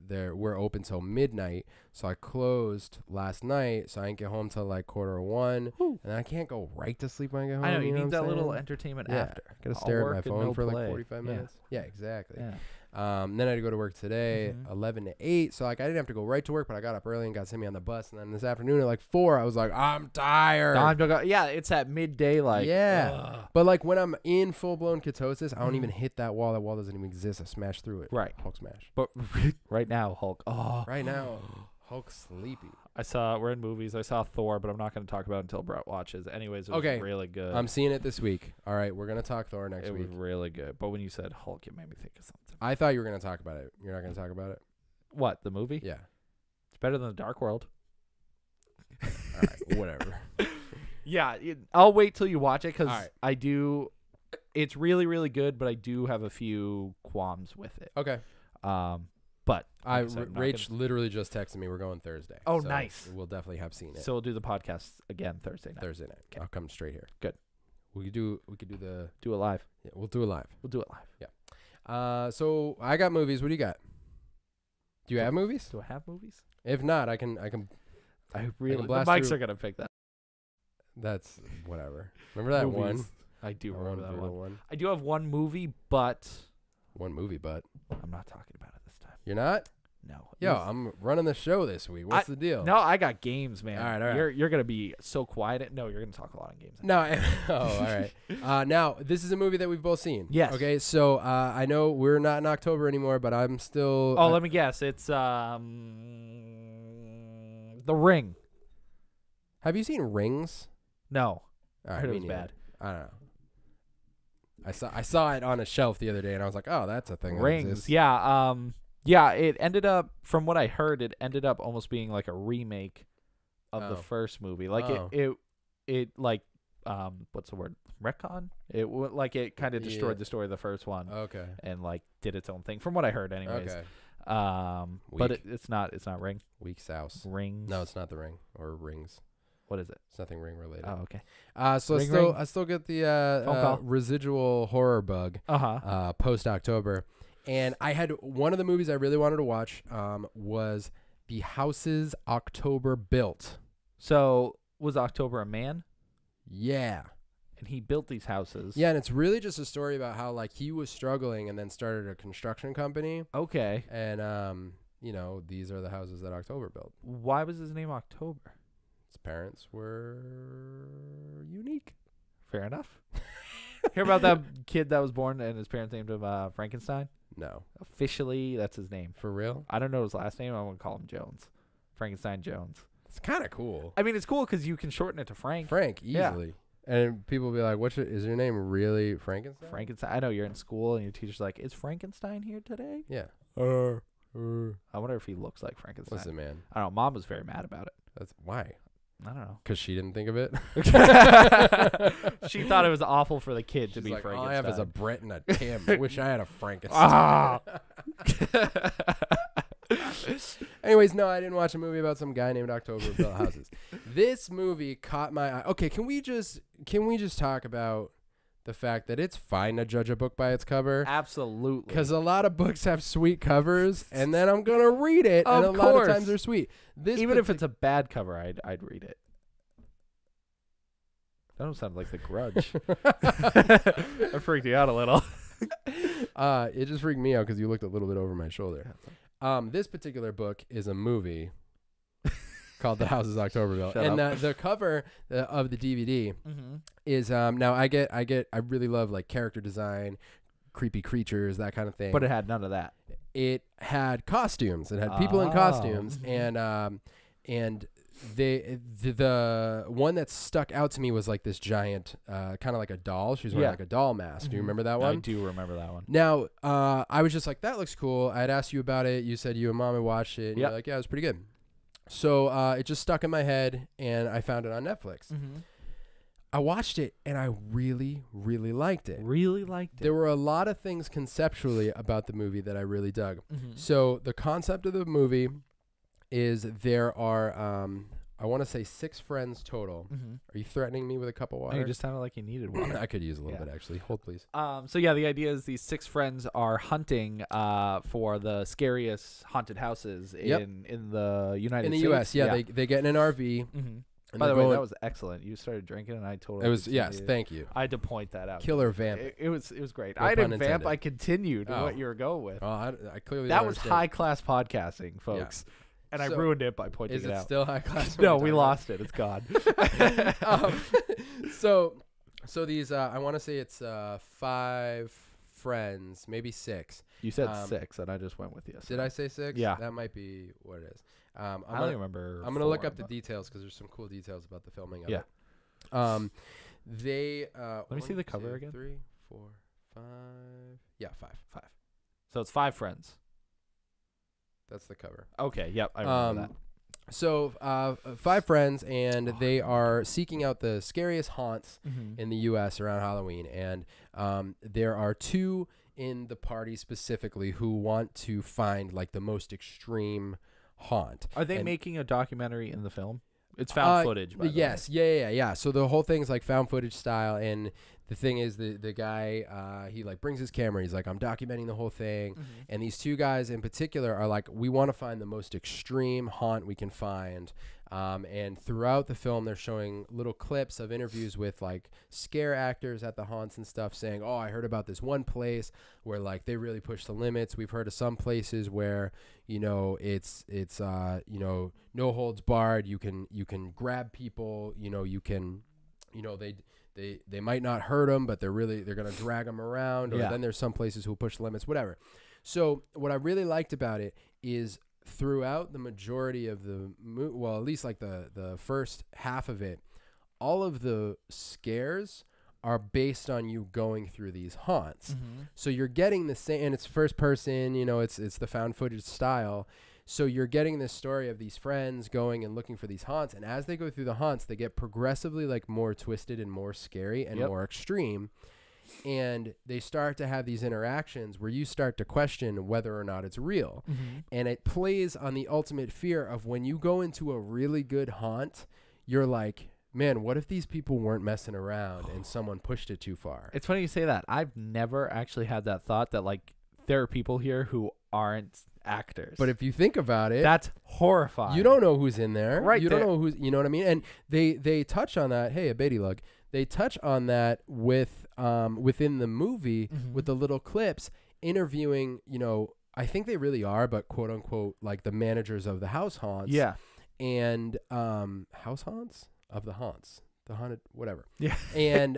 we're open till midnight. So I closed last night, so I didn't get home till like 1:45, and I can't go right to sleep when I get home. I know you know need that little entertainment after. I gotta stare at my phone for like 45 minutes. Yeah, exactly. Yeah. Then I had to go to work today, 11 to 8. So like I didn't have to go right to work, but I got up early and got sent me on the bus. And then this afternoon at like 4, I was like, I'm tired. Yeah, it's at midday. Like but like when I'm in full blown ketosis, I don't even hit that wall. That wall doesn't even exist. I smash through it. Right, Hulk smash. But right now, Hulk. Oh, right now, Hulk's sleepy. We're in movies. I saw Thor, but I'm not going to talk about it until Brett watches. Anyways, it was really good. I'm seeing it this week. All right, we're gonna talk Thor next week. It was really good. But when you said Hulk, it made me think of something. I thought you were gonna talk about it. You're not gonna talk about it? What, the movie? Yeah. It's better than The Dark World. All right, whatever. Yeah, I'll wait till you watch it because right. I do. It's really, really good, but I do have a few qualms with it. Okay. But Rach literally just texted me. We're going Thursday. Oh, so nice. We'll definitely have seen it. So we'll do the podcast again Thursday night. Thursday night. Okay. I'll come straight here. Good. We could do it live. Yeah, we'll do it live. Yeah. So I got movies. What do you got? Do you have movies? Do I have movies? If not, I can. I really. The blast mics through. are gonna pick that. That's whatever. Remember that Movies. one? I do remember that brutal one. I do have one movie, but one movie, but I'm not talking about it this time. You're not? No. Yo, I'm running the show this week. What's the deal? No, I got games, man. All right. You're gonna be so quiet. No, you're gonna talk a lot of games. No. All right. Now this is a movie that we've both seen. Yes. Okay. So I know we're not in October anymore, but I'm still. Oh, let me guess. It's The Ring. Have you seen Rings? No. All right, I heard it me was neither. bad. I don't know. I saw it on a shelf the other day, and I was like, oh, that's a thing. Rings. Yeah. Yeah. It ended up, from what I heard, it ended up almost being like a remake of the first movie. Like it like what's the word? Retcon. It kind of destroyed the story of the first one. Okay. And like did its own thing, from what I heard, anyways. Okay. But it's not Ring. Weak Souse. Rings. No, it's not The Ring or Rings. What is it? It's nothing Ring related. Oh, okay. So I still get the residual horror bug. Post October, and I had one of the movies I really wanted to watch. Was The Houses October Built. So was October a man? Yeah. And he built these houses. Yeah, and it's really just a story about how like he was struggling and then started a construction company. Okay. And these are the houses that October built. Why was his name October? His parents were unique. Fair enough. Hear about that kid that was born and his parents named him Frankenstein? No. Officially, that's his name. For real? I don't know his last name. I'm going to call him Jones. Frankenstein Jones. It's kind of cool. I mean, it's cool because you can shorten it to Frank. Frank, easily. Yeah. And people will be like, is your name really Frankenstein? Frankenstein. I know you're in school and your teacher's like, is Frankenstein here today? Yeah. I wonder if he looks like Frankenstein. Listen, man. I don't know. Mom was very mad about it. That's why. I don't know. Because she didn't think of it? She thought it was awful for the kid to be like, Frankenstein. All I have is a Brett and a Tim. I wish I had a Frankenstein. Anyways, no, I didn't watch a movie about some guy named October who built houses. This movie caught my eye. Okay, can we just talk about the fact that it's fine to judge a book by its cover? Absolutely. Because a lot of books have sweet covers, and then I'm gonna read it, and a lot of times they're sweet. Even if it's a bad cover, I'd read it. That don't sound like The Grudge. I freaked you out a little. It just freaked me out because you looked a little bit over my shoulder. This particular book is a movie called The Houses Octoberville, and the cover of the DVD is now I really love like character design, creepy creatures, that kind of thing. But it had none of that. It had costumes. It had people in costumes, and the one that stuck out to me was like this giant, kind of like a doll. She was wearing like a doll mask. Do you remember that one? I do remember that one. Now, I was just like, that looks cool. I had asked you about it. You said you and Mom had watched it. And you're like, yeah, it was pretty good. So it just stuck in my head, and I found it on Netflix. I watched it, and I really, really liked it. Really liked it. There were a lot of things conceptually about the movie that I really dug. So the concept of the movie is there are, I want to say 6 friends total. Are you threatening me with a cup of water? You just sounded like you needed one. I could use a little bit, actually. Hold, please. So yeah, the idea is these 6 friends are hunting for the scariest haunted houses in the United States. In the U.S., yeah. They get in an RV. By the way, that was excellent. You started drinking, and I totally. It was thank you. I had to point that out. Killer vamp. It was great. No I didn't pun vamp. intended. I continued what you were going with. I clearly that don't was understand. high class podcasting, folks. And I ruined it by pointing it out. Is it still high class? No, we lost it. It's gone. So these, I want to say it's 5 friends, maybe 6. You said 6, and I just went with you. So. Did I say 6? Yeah. That might be what it is. I don't remember. I'm going to look up the details because there's some cool details about the filming of it. They. Let me see the cover again. 3, 4, 5. Yeah, 5. So it's 5 friends. That's the cover. Okay. Yep. I remember that. So 5 friends, and they are seeking out the scariest haunts in the U.S. around Halloween. And there are 2 in the party specifically who want to find like the most extreme haunt. Are they making a documentary in the film? It's found footage, by the way. Yeah. So the whole thing's like found footage style, and the thing is the guy, he like brings his camera. He's like, I'm documenting the whole thing. And these 2 guys in particular are like, we want to find the most extreme haunt we can find. And throughout the film, they're showing little clips of interviews with like scare actors at the haunts and stuff saying, oh, I heard about this one place where like they really push the limits. We've heard of some places where, you know, it's you know, no holds barred. You can grab people, they might not hurt them, but they're going to drag them around. Or then there's some places who push the limits, whatever. So what I really liked about it is throughout the majority of the well, at least like the first half of it, all of the scares are based on you going through these haunts. So you're getting the same, and it's first person, it's the found footage style. So you're getting this story of these friends going and looking for these haunts, and as they go through the haunts, they get progressively like more twisted and more scary and more extreme. And they start to have these interactions where you start to question whether or not it's real. And it plays on the ultimate fear of when you go into a really good haunt, you're like, man, what if these people weren't messing around and someone pushed it too far? It's funny you say that. I've never actually had that thought that like there are people here who aren't actors. But if you think about it, that's horrifying. You don't know who's in there. Right. You don't know who's, you know what I mean? And they touch on that. Hey, a Beatty lug. They touch on that with within the movie with the little clips interviewing, I think they really are, but quote unquote, like the managers of the house haunts. Yeah. And house haunts of the haunts. The haunted, whatever. Yeah. And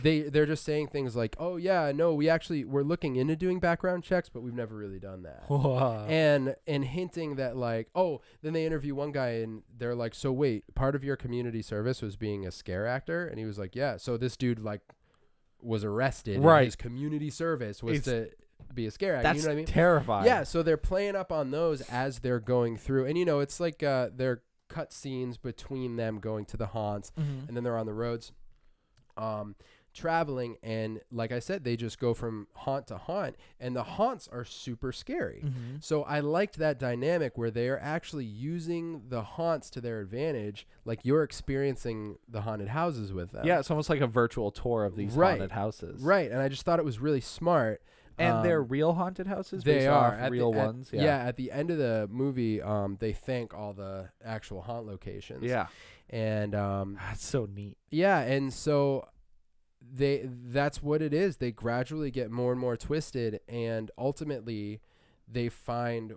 they're just saying things like, oh yeah, no, we're looking into doing background checks, but we've never really done that. Wow. And hinting that like, oh, then they interview one guy and they're like, so wait, part of your community service was being a scare actor? And he was like, yeah. So this dude like was arrested. Right. And his community service was to be a scare actor. That's you know what I mean? terrifying. Yeah. So they're playing up on those as they're going through, and it's like they're cut scenes between them going to the haunts and then they're on the roads. traveling, and like I said, they just go from haunt to haunt, and the haunts are super scary. So I liked that dynamic where they're actually using the haunts to their advantage, like you're experiencing the haunted houses with them. Yeah, it's almost like a virtual tour of these haunted houses. Right, and I just thought it was really smart. And they're real haunted houses? They based are. off real ones? Yeah, at the end of the movie, they thank all the actual haunt locations. Yeah. And that's so neat. yeah, and so that's what it is. They gradually get more and more twisted, and ultimately they find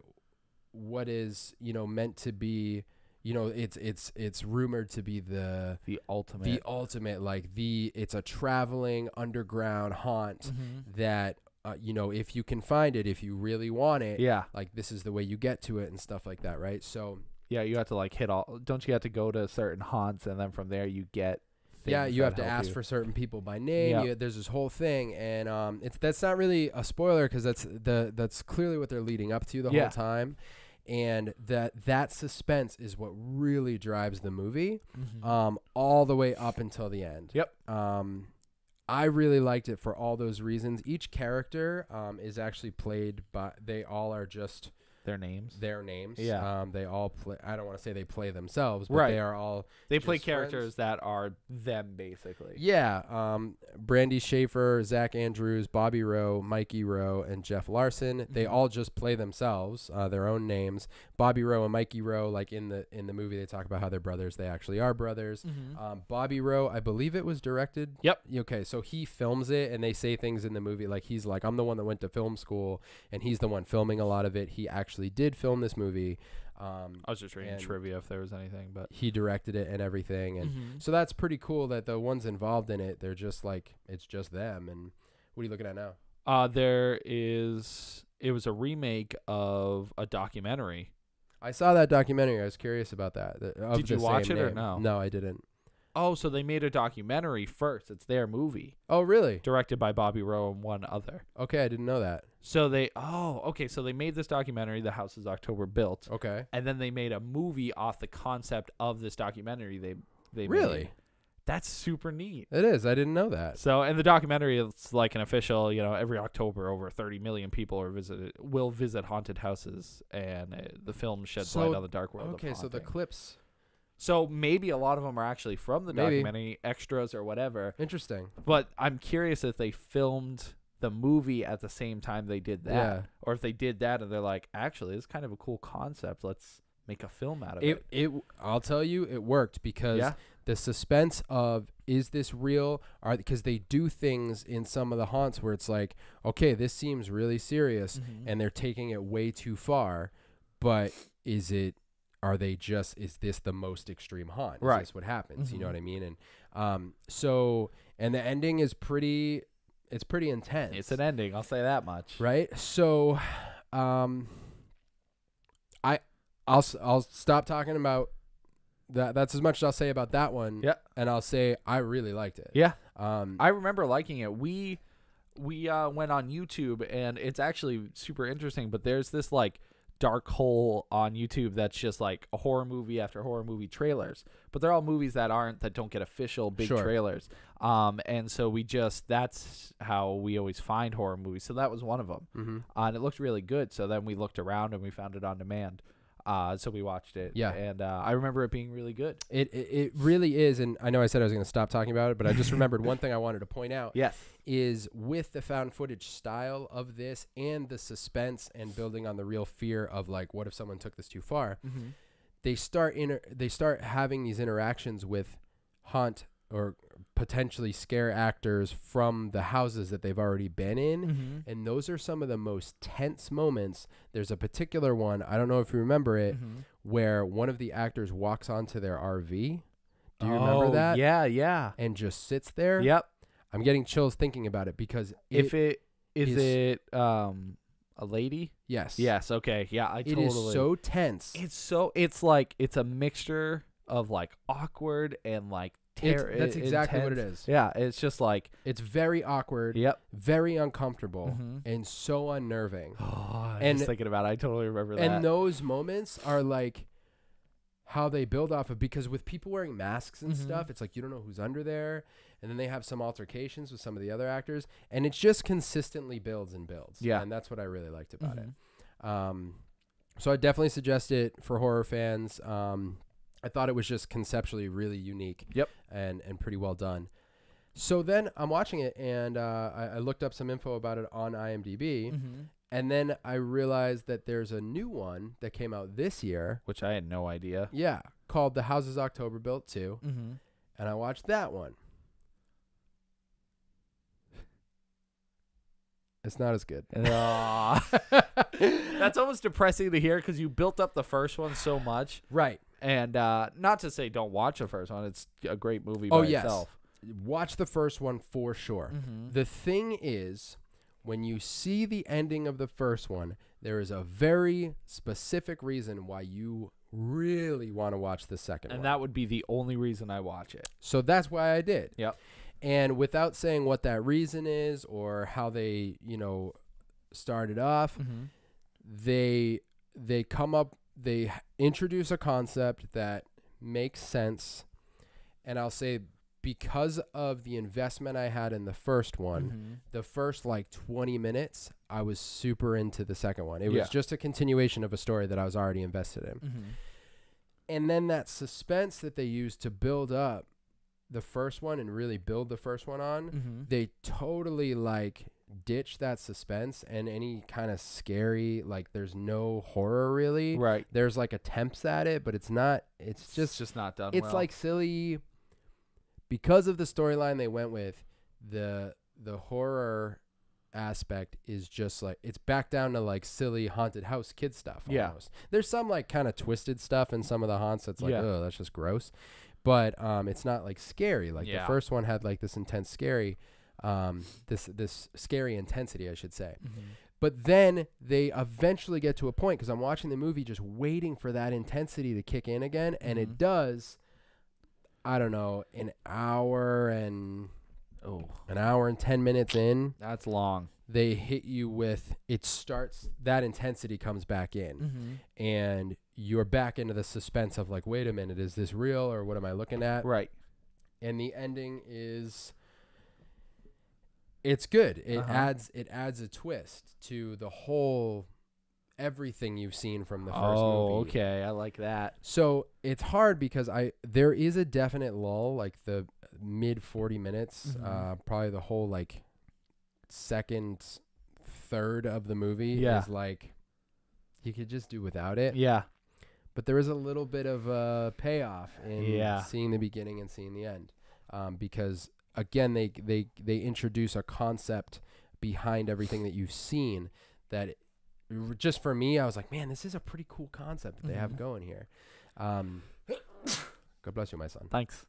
what is, meant to be, it's rumored to be the ultimate, like it's a traveling underground haunt that if you can find it, if you really want it, like this is the way you get to it and stuff like that, right? So yeah, you have to like don't you have to go to certain haunts, and then from there you get you have to ask for certain people by name. There's this whole thing, and that's not really a spoiler, because that's clearly what they're leading up to the whole time, and that suspense is what really drives the movie, all the way up until the end. I really liked it for all those reasons. Each character is actually played by, they all are just their names. Yeah. They all play, I don't want to say they play themselves, but they are all They play characters that are them, basically. Yeah. Brandy Schaefer, Zach Andrews, Bobby Rowe, Mikey Rowe, and Jeff Larson. They all just play themselves, their own names. Bobby Rowe and Mikey Rowe, like in the movie, they talk about how they're brothers. They actually are brothers. Bobby Rowe, I believe it was directed. Yep. Okay, so he films it, and they say things in the movie like he's like, I'm the one that went to film school, and he's the one filming a lot of it. He actually did film this movie. I was just reading trivia if there was anything, but he directed it and everything, and so that's pretty cool that the ones involved in it, they're just like, it's just them. And what are you looking at now? It was a remake of a documentary. I saw that documentary. I was curious about that. Did you watch it or no? No, I didn't. Oh, so they made a documentary first. It's their movie. Oh, really? Directed by Bobby Rowe and one other. Okay, I didn't know that. So so they made this documentary, The House is October Built. Okay. And then they made a movie off the concept of this documentary they really made. That's super neat. It is. I didn't know that. So, and the documentary is like an official, every October over 30 million people will visit haunted houses, and the film sheds light on the dark world. Okay, so the clips. So maybe a lot of them are actually from the documentary, extras or whatever. Interesting. But I'm curious if they filmed the movie at the same time they did that. Yeah. Or if they did that and they're like, actually, it's kind of a cool concept. Let's make a film out of it. I'll tell you, it worked, because the suspense of, is this real? Because they do things in some of the haunts where it's like, okay, this seems really serious, and they're taking it way too far. But is this the most extreme haunt? Right. Is this what happens? You know what I mean? And and the ending is pretty intense. It's an ending, I'll say that much. Right? So I'll stop talking about that. That's as much as I'll say about that one. Yeah. And I'll say I really liked it. Yeah. I remember liking it. We went on YouTube, and it's actually super interesting, but there's this like dark hole on YouTube that's just like a horror movie after horror movie trailers, but they're all movies that don't get official big trailers. And so that's how we always find horror movies. So that was one of them. And it looked really good. So then we looked around and we found it on demand. So we watched it. Yeah. And I remember it being really good. It really is. And I know I said I was going to stop talking about it, but I just remembered one thing I wanted to point out. Yes. Is with the found footage style of this and the suspense and building on the real fear of like, what if someone took this too far? They start having these interactions with haunt or potentially scare actors from the houses that they've already been in. And those are some of the most tense moments. There's a particular one, I don't know if you remember it, where one of the actors walks onto their RV. Do you remember that? Yeah. And just sits there. Yep. I'm getting chills thinking about it, because is it a lady? Yes. Yes. Okay. Yeah. It is so tense. It's like, it's a mixture of like awkward and like terror. That's exactly intense. what it is. Yeah. It's just like, it's very awkward. Yep. Very uncomfortable and so unnerving. Oh, and just thinking about it, I totally remember that. And those moments are like, how they build off of, because with people wearing masks and stuff, it's like you don't know who's under there, and then they have some altercations with some of the other actors, and it just consistently builds and builds. Yeah. And that's what I really liked about it. So I definitely suggest it for horror fans. I thought it was just conceptually really unique. Yep. And pretty well done. So then I'm watching it, and I looked up some info about it on IMDb, and then I realized that there's a new one that came out this year. Which I had no idea. Yeah, called The Houses October Built 2, and I watched that one. It's not as good. That's almost depressing to hear because you built up the first one so much. Right. And not to say don't watch the first one. It's a great movie by itself. Watch the first one for sure. The thing is, when you see the ending of the first one, there is a very specific reason why you really want to watch the second one. And that would be the only reason I watch it. So that's why I did. Yep. And without saying what that reason is or how they, started off, they introduce a concept that makes sense. And I'll say, because of the investment I had in the first one, the first 20 minutes, I was super into the second one. It was just a continuation of a story that I was already invested in. And then that suspense that they used to build up the first one and really build the first one on, they totally ditch that suspense and any kind of scary, there's no horror really. Right. There's attempts at it, but it's just not done it's well. Silly. Because of the storyline they went with, the horror aspect is just it's back down to silly haunted house kid stuff almost. There's some kind of twisted stuff in some of the haunts that's oh, that's just gross. But it's not scary. The first one had this intense scary, this scary intensity, I should say. But then they eventually get to a point, because I'm watching the movie just waiting for that intensity to kick in again, and it does. I don't know, an hour and 10 minutes in. That's long. They hit you with, it starts, that intensity comes back in, and you're back into the suspense of wait a minute, is this real or what am I looking at? Right. And the ending is, it's good. It adds a twist to the whole, everything you've seen from the first movie. Oh, okay. I like that. So it's hard because there is a definite lull, the mid 40 minutes, probably the whole second third of the movie is you could just do without it. Yeah. But there is a little bit of a payoff in seeing the beginning and seeing the end, because again they introduce a concept behind everything that you've seen that just for me, I was like, man, this is a pretty cool concept that they have going here. God bless you, my son. Thanks.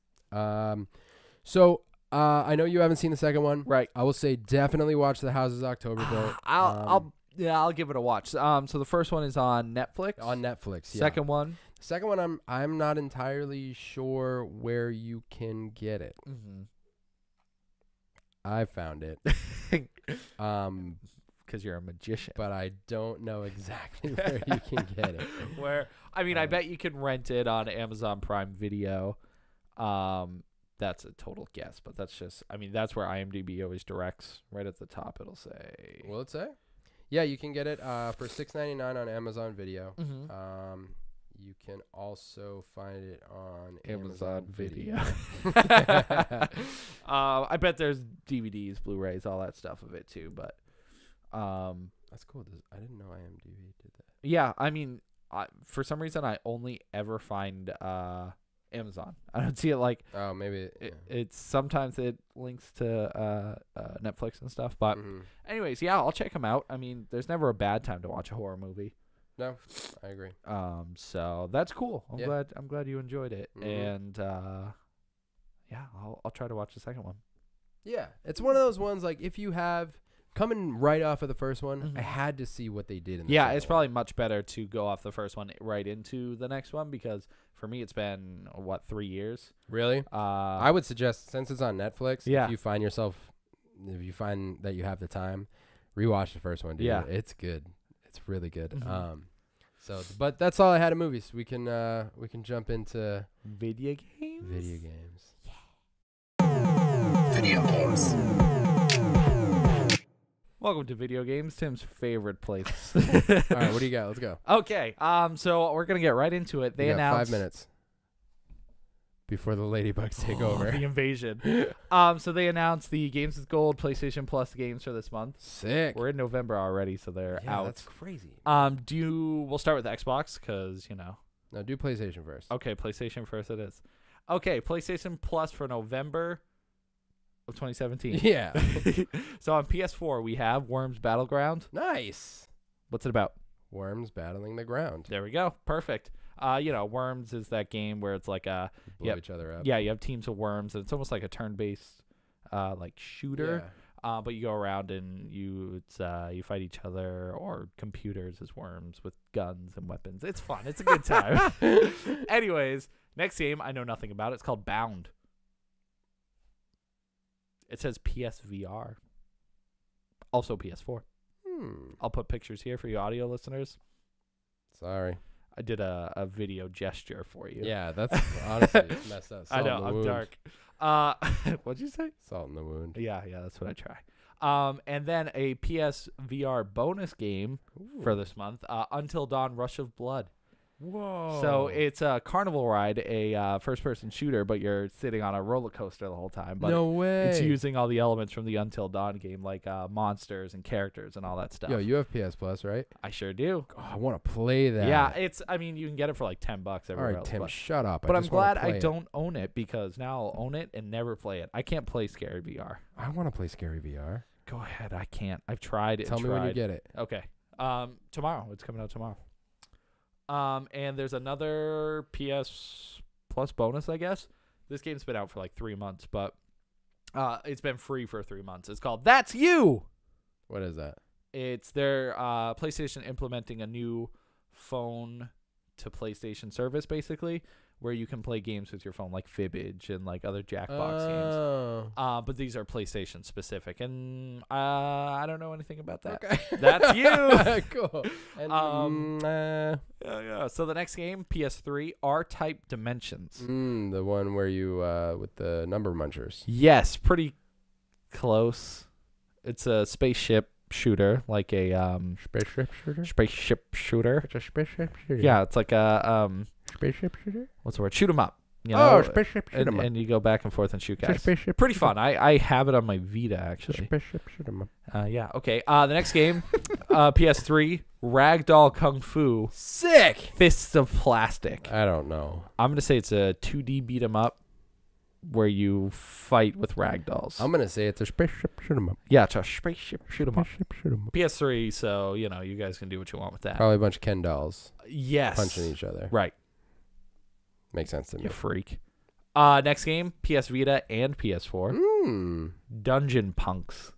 So I know you haven't seen the second one. Right. I will say definitely watch The Houses October Built. I'll give it a watch. So the first one is on Netflix. On Netflix, yeah. Second one. The second one, I'm not entirely sure where you can get it. I found it. Because you're a magician. But I don't know exactly where you can get it. I bet you can rent it on Amazon Prime Video. That's a total guess, but that's just, that's where IMDb always directs. Right at the top, it'll say. Will it say? Yeah, you can get it for $6.99 on Amazon Video. You can also find it on Amazon Video. I bet there's DVDs, Blu-rays, all that stuff of it too, but that's cool. I didn't know IMDb did that. Yeah, for some reason I only ever find Amazon. I don't see it oh, maybe it's sometimes it links to Netflix and stuff, but anyways, yeah, I'll check them out. There's never a bad time to watch a horror movie. No, I agree. So that's cool. I'm glad you enjoyed it, and I'll try to watch the second one. Yeah, it's one of those ones if you have coming right off of the first one, I had to see what they did in the second it's probably much better to go off the first one right into the next one, because for me it's been 3 years. Really? I would suggest, since it's on Netflix, if you find that you have the time, rewatch the first one, dude. Yeah, it's good. It's really good. So, but that's all I had of movies. We can jump into Video games. video games. Video games. Welcome to Video Games, Tim's favorite place. All right, what do you got? Let's go. Okay, so we're gonna get right into it. They We got announced 5 minutes before the ladybugs take over. the invasion. So they announced the Games with Gold PlayStation Plus games for this month. Sick. We're in November already, so they're Yeah, out. that's crazy. We'll start with Xbox because No, do PlayStation first. Okay, PlayStation first. It is. Okay, PlayStation Plus for November of 2017. Yeah. So on PS4 we have Worms Battleground. Nice. What's it about? Worms battling the ground. There we go. Perfect. Worms is that game where it's like a Blow each other up. you have teams of worms and it's almost like a turn-based like shooter. Yeah. But you go around and you fight each other or computers as worms with guns and weapons. It's fun. It's a good time. Anyways, next game I know nothing about. It's called Bound. It says PSVR. Also PS4. I'll put pictures here for you audio listeners. Sorry. I did a video gesture for you. Yeah, that's honestly it's messed up. I Salt know, in the I'm wound. dark. What'd you say? Salt in the wound. Yeah, that's what I try. And then a PSVR bonus game for this month, Until Dawn Rush of Blood. Whoa. So it's a carnival ride, a first-person shooter, but you're sitting on a roller coaster the whole time. But no way. it's using all the elements from the Until Dawn game, like monsters and characters and all that stuff. Yo, you have PS Plus, right? I sure do. Oh, I want to play that. Yeah, you can get it for like $10 All everywhere right, else. Tim, But, shut up. but I I'm just wanna glad I play it. don't own it because now I'll own it and never play it. I can't play Scary VR. I want to play Scary VR. Go ahead. I can't. I've tried it. Tell me when you get it. Okay. Tomorrow. It's coming out tomorrow. And there's another PS Plus bonus, I guess. This game's been out for like 3 months, but it's been free for 3 months. It's called That's You. What is that? It's their PlayStation implementing a new phone to PlayStation service, basically, where you can play games with your phone, like Fibbage and like other Jackbox games. But these are PlayStation specific, and I don't know anything about that. Okay. That's you. Cool. And, Yeah. So the next game, PS3, R-Type Dimensions. the one where you with the number munchers. Yes, pretty close. It's a spaceship shooter, like a Spaceship shooter. spaceship shooter. It's a spaceship shooter. Yeah, it's like a Spaceship shooter. what's the word? Shoot 'em up. You know? Spaceship shooter. and you go back and forth and shoot guys. Spaceship. Pretty fun. I have it on my Vita actually. Spaceship shooter. Yeah. Okay. The next game, PS3, Ragdoll Kung Fu, Sick. Fists of Plastic. I don't know. I'm gonna say it's a 2D beat 'em up where you fight with ragdolls. I'm gonna say it's a spaceship shooter. Yeah, it's a spaceship shoot 'em up. Spaceship shooter. PS3, so you guys can do what you want with that. Probably a bunch of Ken dolls Yes. punching each other. Right. Makes sense to me. You freak. Next game, PS Vita and PS4. Dungeon Punks.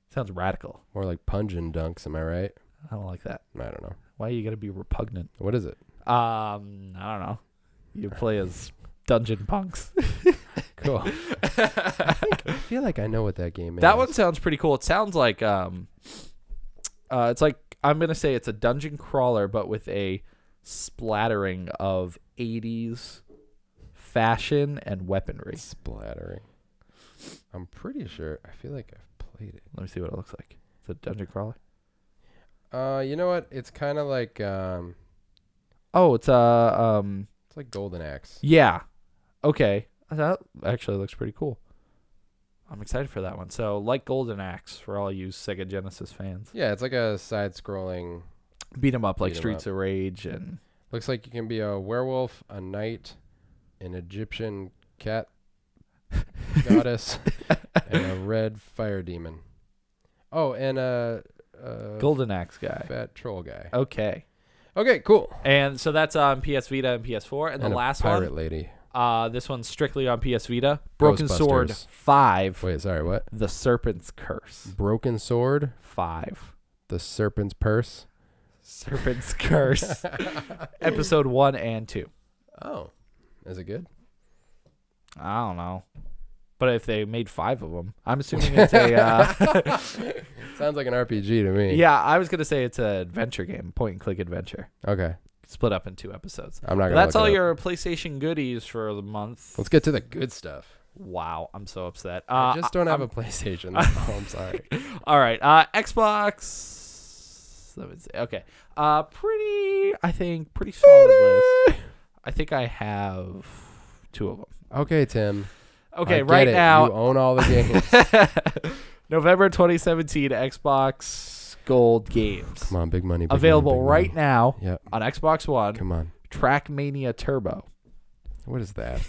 Sounds radical. More like Punjin dunks, am I right? I don't like that. I don't know. Why you gotta be repugnant? What is it? I don't know. You play as Dungeon Punks. Cool. I feel like I know what that game is. That one sounds pretty cool. It sounds like it's like I'm gonna say it's a dungeon crawler, but with a splattering of 80s fashion and weaponry. Splattering. I'm pretty sure. I feel like I've played it. Let me see what it looks like. It's a dungeon crawler. You know what? It's kind of like Oh, it's it's like Golden Axe. yeah. Okay. That actually looks pretty cool. I'm excited for that one. So, like Golden Axe for all you Sega Genesis fans. Yeah, it's like a side-scrolling. Beat 'em up like Beat 'em Streets up. of Rage and Looks like you can be a werewolf, a knight, an Egyptian cat goddess, and a red fire demon. Oh, and a Golden Axe guy. fat troll guy. Okay. Okay, cool. And so that's on PS Vita and PS4. And the a last pirate one, lady. this one's strictly on PS Vita. Broken Sword Ghostbusters. 5. Wait, sorry, what? The Serpent's Curse. Broken Sword, 5. the Serpent's Purse. Serpent's Curse. Episode 1 and 2. Oh, is it good? I don't know. But if they made 5 of them, I'm assuming it's a. Sounds like an RPG to me. Yeah, I was gonna say it's an adventure game, point and click adventure, Okay. split up in 2 episodes. I'm not But gonna. that's look all it up. your PlayStation goodies for the month. Let's get to the good stuff. Wow, I'm so upset. I just don't have I'm- a PlayStation. That's all. I'm sorry. All right, Xbox. Let me see. Okay, pretty solid list. I think I have 2 of them. Okay, Tim. Okay, I get right it. now, you own all the games. November 2017 Xbox Gold games Come on, big money. Big available money, big right money. now Yep. on Xbox One. Come on. Trackmania Turbo. What is that?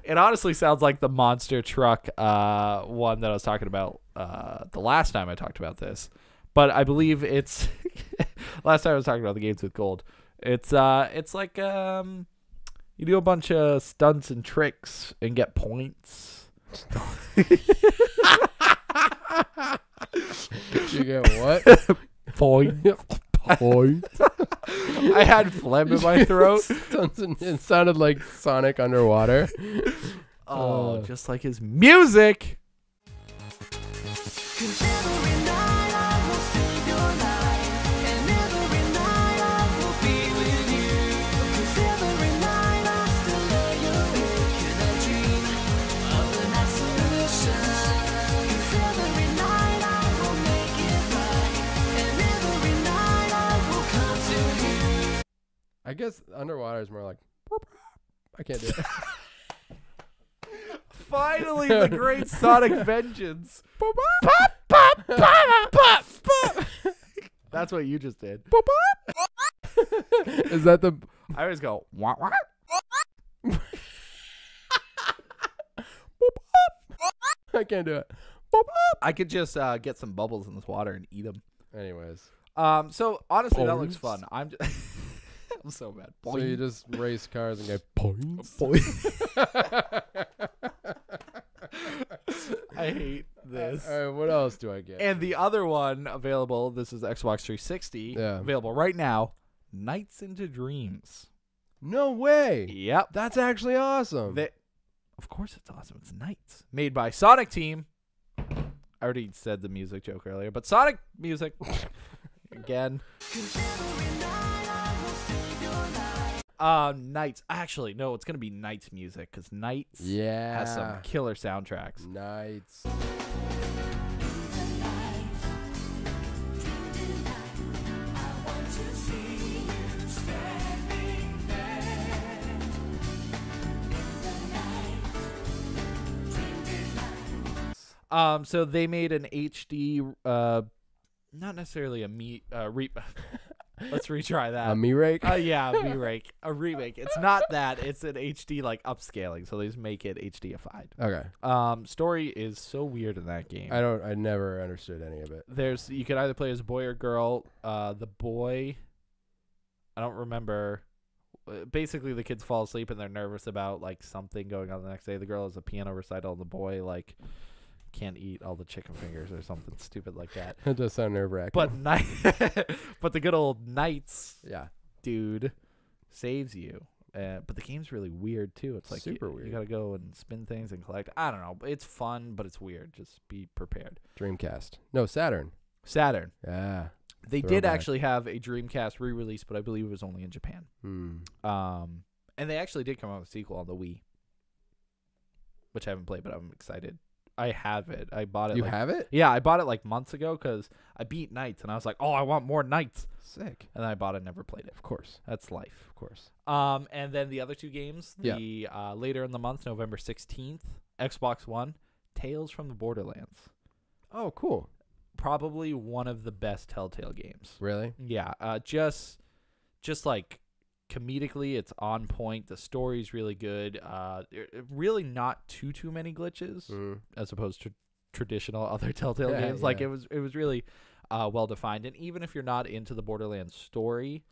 It honestly sounds like the monster truck one that I was talking about the last time I talked about this. But I believe it's last time I was talking about the games with gold. It's like you do a bunch of stunts and tricks and get points. You get what? Point. Point. I had phlegm in my throat. It sounded like Sonic underwater. Oh, just like his music. I guess underwater is more like. I can't do it. Finally, the great Sonic vengeance. That's what you just did. Is that the? I always go, wah, wah. I can't do it. I could just get some bubbles in this water and eat them. Anyways, So honestly, that looks Points. fun. I'm so bad. so you just race cars and get points. I hate this. All right, what else do I get? And the other one available, this is Xbox 360, Yeah. available right now, Nights into Dreams. No way. Yep. That's actually awesome. Of course it's awesome. It's Nights. Made by Sonic Team. I already said the music joke earlier, but Sonic music. Again. Nights. Actually, no, it's going to be Nights music because Nights Yeah. has some killer soundtracks. Nights. So they made an HD, not necessarily a let's retry that. A me rake? Yeah, a remake. A remake. It's not that. It's an HD like upscaling. So they just make it HDified. Okay. Story is so weird in that game. I never understood any of it. You can either play as a boy or girl. The boy, I don't remember. Basically, the kids fall asleep and they're nervous about like something going on the next day. The girl has a piano recital. And the boy like can't eat all the chicken fingers or something stupid like that. It does sound nerve wracking. But but the good old Knights yeah. dude saves you. But the game's really weird too. It's like Super you weird. gotta go and spin things and collect. I don't know. It's fun, but it's weird. Just be prepared. Dreamcast. No, Saturn. Saturn. Yeah. They did Throwback. actually have a Dreamcast re-release, but I believe it was only in Japan. And they actually did come out with a sequel on the Wii, which I haven't played, but I'm excited. I have it. I bought it. You have it? Yeah, I bought it like months ago because I beat Knights, and I was like, oh, I want more Knights. Sick. And then I bought it, never played it. Of course. That's life. Of course. And then the other 2 games, Yeah. the later in the month, November 16th, Xbox One, Tales from the Borderlands. Oh, cool. Probably one of the best Telltale games. Really? Yeah, just like comedically, it's on point. The story's really good. Really not too many glitches as opposed to traditional other Telltale games. Like yeah. it was really well defined. And even if you're not into the Borderlands story,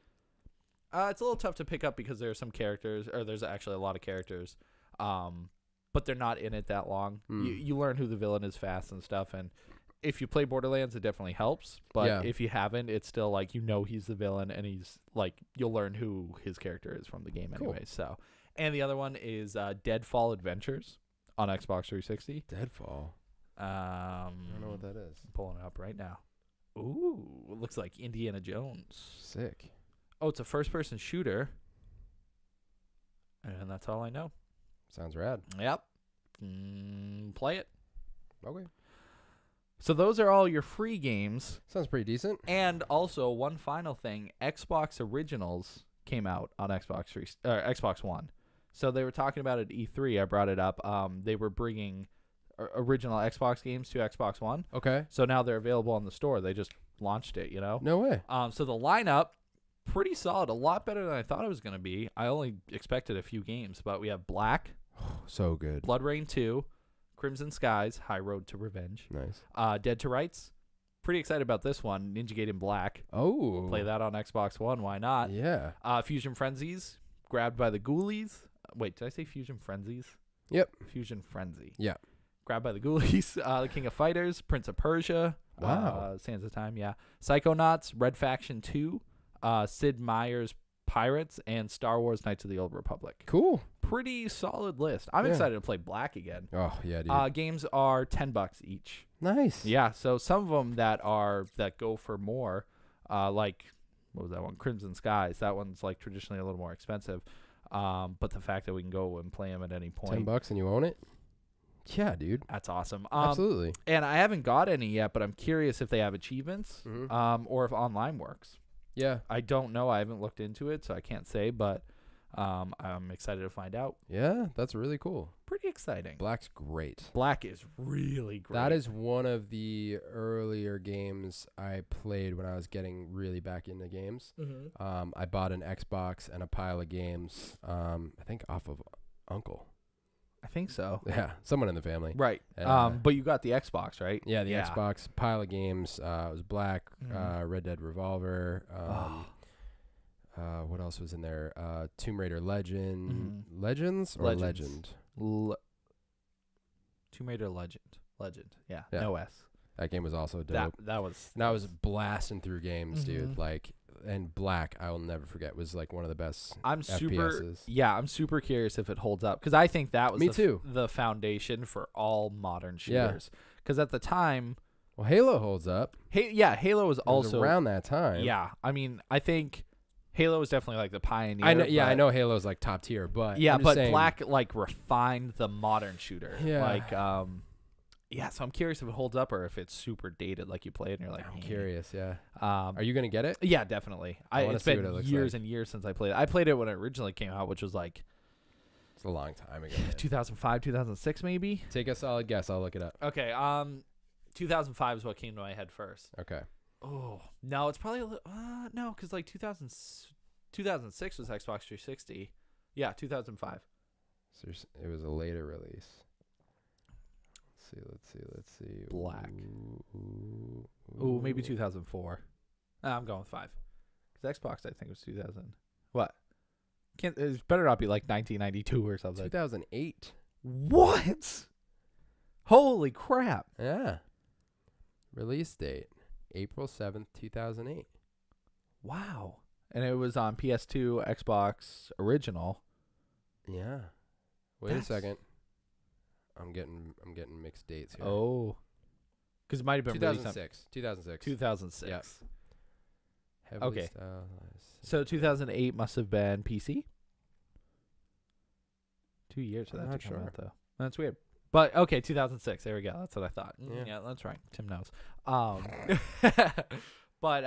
it's a little tough to pick up because there's actually a lot of characters, but they're not in it that long. You learn who the villain is fast and stuff, and if you play Borderlands, it definitely helps. But if you haven't, it's still like he's the villain, and he's like you'll learn who his character is from the game anyway. So, and the other one is Deadfall Adventures. on Xbox 360. Deadfall. I don't know what that is. Pulling it up right now. Ooh, it looks like Indiana Jones. Sick. Oh, it's a first-person shooter. And that's all I know. Sounds rad. Yep. Play it. Okay. So those are all your free games. Sounds pretty decent. And also, one final thing, Xbox Originals came out on Xbox One. So they were talking about it at E3. I brought it up. They were bringing original Xbox games to Xbox One. Okay. So now they're available on the store. They just launched it, you know? No way. So the lineup, pretty solid. A lot better than I thought it was going to be. I only expected a few games, but we have Black, So good. Blood Rain 2, Crimson Skies, High Road to Revenge, Nice. Dead to Rights. Pretty excited about this one. Ninja Gaiden Black. Oh. Play that on Xbox One. Why not? Yeah. Fusion Frenzies, Grabbed by the Ghoulies. Wait, did I say Fusion Frenzies? Yep. Fusion Frenzy. Yeah. Grabbed by the Ghoulies. The King of Fighters, Prince of Persia. Wow. Sands of Time, yeah. Psychonauts, Red Faction 2, Sid Meier's Pirates, and Star Wars Knights of the Old Republic. Cool. Pretty solid list. I'm Yeah. excited to play Black again. Oh, yeah, dude. Games are $10 each. Nice. Yeah, so some of them that go for more, like, what was that one? Crimson Skies. That one's like traditionally a little more expensive. But the fact that we can go and play them at any point. $10 and you own it? Yeah, dude. That's awesome. Absolutely. And I haven't got any yet, but I'm curious if they have achievements, Mhm. or if online works. Yeah. I don't know. I haven't looked into it, so I can't say, but I'm excited to find out. Yeah, that's really cool. Pretty exciting. Black's great. Black is really great. That is one of the earlier games I played when I was getting really back into games. Mm-hmm. I bought an Xbox and a pile of games, I think off of Uncle. I think so. Yeah, someone in the family. Right. And, But you got the Xbox, right? yeah, the Xbox, pile of games. It was Black, Mhm. Red Dead Revolver. What else was in there? Tomb Raider Legend. Legends or Legends. Legend? Tomb Raider Legend. Yeah. Yeah. No S. That game was also dope. That was. And I was blasting through games, dude. Mhm. Like, and Black, I will never forget, was like one of the best I'm FPSs. I'm super curious if it holds up, because I think that was Me too. the foundation for all modern shooters. Because at the time, Well, Halo holds up. Halo was It was also around that time. Yeah, I mean, I think Halo was definitely like the pioneer. I know. Yeah, I but- know Halo's like top tier, but Yeah, I'm just but saying, Black like refined the modern shooter. Yeah. Like, yeah. So I'm curious if it holds up or if it's super dated. Like you play it and you're like, I'm "Eh." curious. Yeah. Are Are you gonna get it? Yeah, definitely. wanna It's see been what it looks years like. and years since I played it. I played it when it originally came out, which was like It's a long time ago. man. 2005, 2006, maybe. Take a solid guess. I'll look it up. Okay. 2005 is what came to my head first. Okay. Oh no, it's probably a little. No, because like 2006 was Xbox 360. Yeah, 2005. So it was a later release. Let's see. Black. Ooh, Maybe 2004. I'm going with 5. Because Xbox, I think, was 2000. What? It better not be like 1992 or something. 2008. What? Holy crap. Yeah. Release date April 7th, 2008. Wow. And it was on PS2, Xbox original. Yeah. Wait a second. I'm getting mixed dates here. Oh. Because it might have been released on 2006. 2006. 2006. Yep. Heavily Okay. stylized. So 2008 must have been PC. 2 years for that Not to come sure. out, though. That's weird. But okay, 2006. There we go. That's what I thought. Yeah. Yeah, that's right. Tim knows. But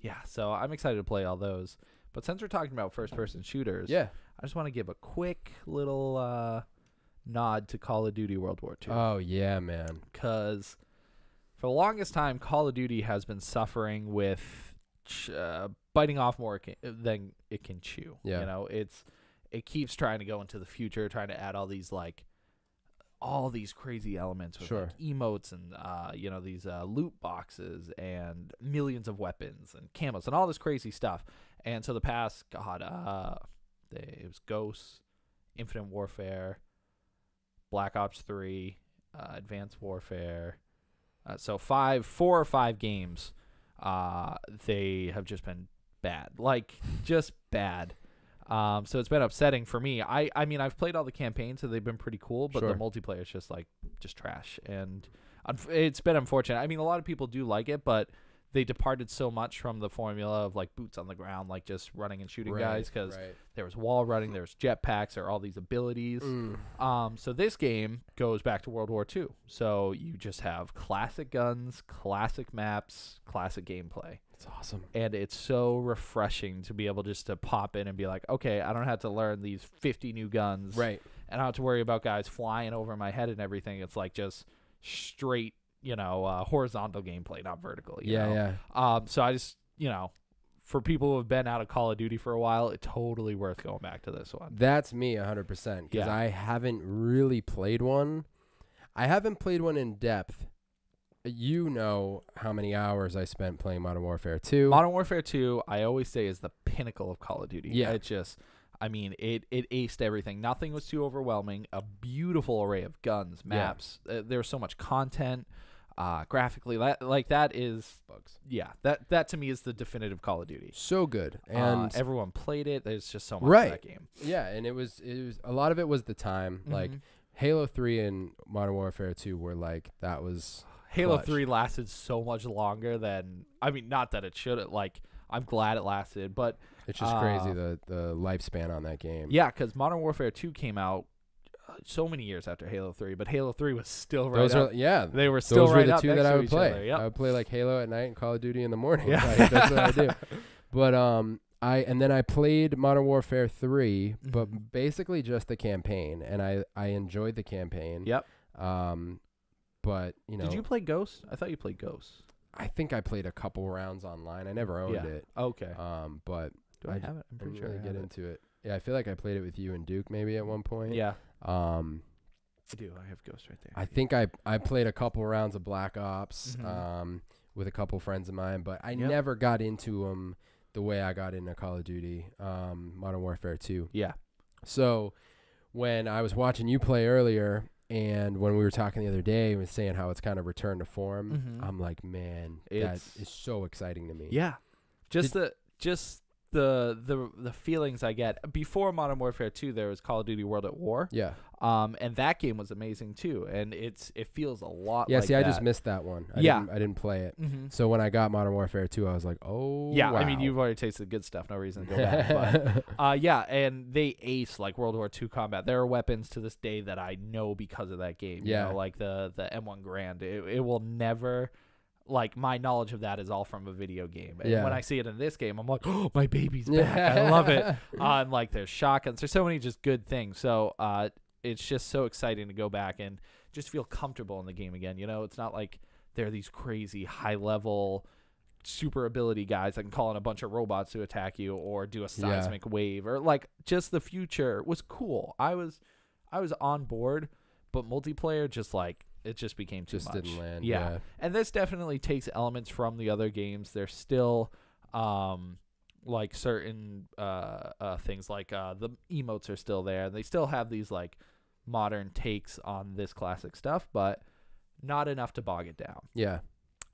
yeah. So I'm excited to play all those. But since we're talking about first-person shooters, Yeah. I just want to give a quick little nod to Call of Duty World War II. Oh yeah, man. Because for the longest time, Call of Duty has been suffering with biting off more than it can chew. Yeah. You know, it keeps trying to go into the future, trying to add all these crazy elements with Sure. like emotes and these loot boxes and millions of weapons and camos and all this crazy stuff. And so the past, it was Ghosts, Infinite Warfare, Black Ops 3, Advanced Warfare. So 4 or 5 games, they have just been bad. Like, just bad. So it's been upsetting for me. I mean, I've played all the campaigns, so they've been pretty cool, but the Sure. multiplayer is just trash, and it's been unfortunate. I mean, a lot of people do like it, but they departed so much from the formula of like boots on the ground, like just running and shooting guys, because there was wall running, there was jetpacks, there are all these abilities. So this game goes back to World War II. So you just have classic guns, classic maps, classic gameplay. It's awesome. And it's so refreshing to be able just to pop in and be like, okay, I don't have to learn these 50 new guns. Right. And I don't have to worry about guys flying over my head and everything. It's like just straight, horizontal gameplay, not vertical. You know? So I just, for people who have been out of Call of Duty for a while, it's totally worth going back to this one. That's me 100%, because I haven't really played one. I haven't played one in depth. You know how many hours I spent playing Modern Warfare 2. Modern Warfare 2, I always say, is the pinnacle of Call of Duty. Yeah. It just, it aced everything. Nothing was too overwhelming. A beautiful array of guns, maps. There was so much content. Graphically, that is bugs. Yeah, that to me is the definitive Call of Duty. So good, and everyone played it. There's just so much of that game. Yeah, and it was a lot of it was the time. Like Halo 3 and Modern Warfare 2 were like, that was Halo clutch. 3 lasted so much longer than, not that it should. I'm glad it lasted, but it's just crazy the lifespan on that game. Yeah, because Modern Warfare 2 came out so many years after Halo 3, but Halo 3 was still right those up. They were still those right were the up two next that I to would each play. other. Yep. I would play like Halo at night and Call of Duty in the morning. Yeah. Like, that's what I do. But then I played Modern Warfare 3, but basically just the campaign, and I enjoyed the campaign. Yep. But did you play Ghost? I thought you played Ghost. I think I played a couple rounds online. I never owned it. Okay. But do I have it? I'm pretty sure really I get have into it. Yeah, I feel like I played it with you and Duke maybe at one point. Yeah. I do. I have Ghost right there. I think I played a couple rounds of Black Ops with a couple friends of mine, but I never got into them the way I got into Call of Duty, Modern Warfare 2. Yeah. So when I was watching you play earlier, and when we were talking the other day, we were saying how it's kind of returned to form, I'm like, man, that is so exciting to me. Yeah. Just the feelings I get. Before Modern Warfare 2, there was Call of Duty World at War. Yeah. And that game was amazing too, and it feels a lot like I that. just missed that one. I didn't play it. So when I got Modern Warfare 2, I was like, oh, yeah, wow. you've already tasted the good stuff, no reason to go back. But and they ace like World War II combat. There are weapons to this day that I know because of that game. You know, like the M1 Garand. It will never, like, my knowledge of that is all from a video game. And when I see it in this game, I'm like, oh, my baby's back. I love it. And like, there's shotguns. There's so many just good things. So it's just so exciting to go back and just feel comfortable in the game again. It's not like there are these crazy high-level super ability guys that can call in a bunch of robots to attack you or do a seismic wave, or like, just the future was cool. I was on board, but multiplayer it just became too much. Didn't land. Yeah. And this definitely takes elements from the other games. There's still like certain things like the emotes are still there. They still have these like modern takes on this classic stuff, but not enough to bog it down. Yeah.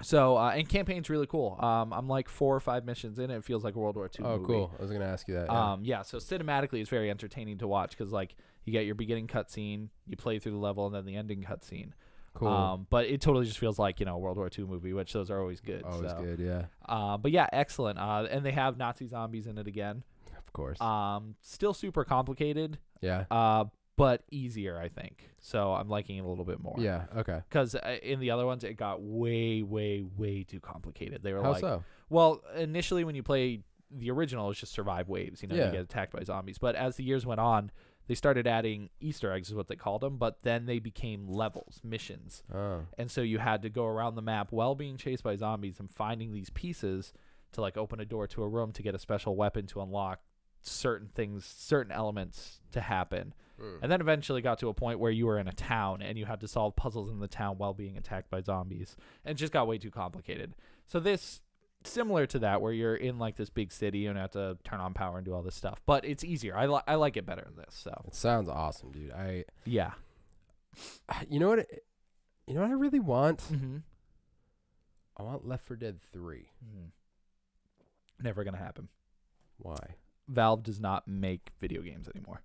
So and campaign's really cool. I'm like 4 or 5 missions in. It feels like a World War II movie. Cool. I was gonna ask you that. So cinematically, it's very entertaining to watch because like you get your beginning cutscene, you play through the level, and then the ending cutscene. Cool. But it totally just feels like, a World War II movie, which those are always good. Always good, yeah. But yeah, excellent. And they have Nazi zombies in it again. Of course. Still super complicated. Yeah. But easier, I think. So I'm liking it a little bit more. Yeah, okay. Because in the other ones, it got way, way, way too complicated. They were How so? Well, initially when you play the original, it's just survive waves. You get attacked by zombies. But as the years went on, they started adding Easter eggs is what they called them, but then they became levels, missions. Oh. And so you had to go around the map while being chased by zombies and finding these pieces to like open a door to a room to get a special weapon to unlock certain things, certain elements to happen. And then eventually got to a point where you were in a town and you had to solve puzzles in the town while being attacked by zombies. And it just got way too complicated. So this, similar to that, where you're in like this big city and have to turn on power and do all this stuff. But it's easier. I like it better than this. So it sounds awesome, dude. Yeah. You know what I really want? Mm-hmm. I want Left 4 Dead 3. Never going to happen. Why? Valve does not make video games anymore.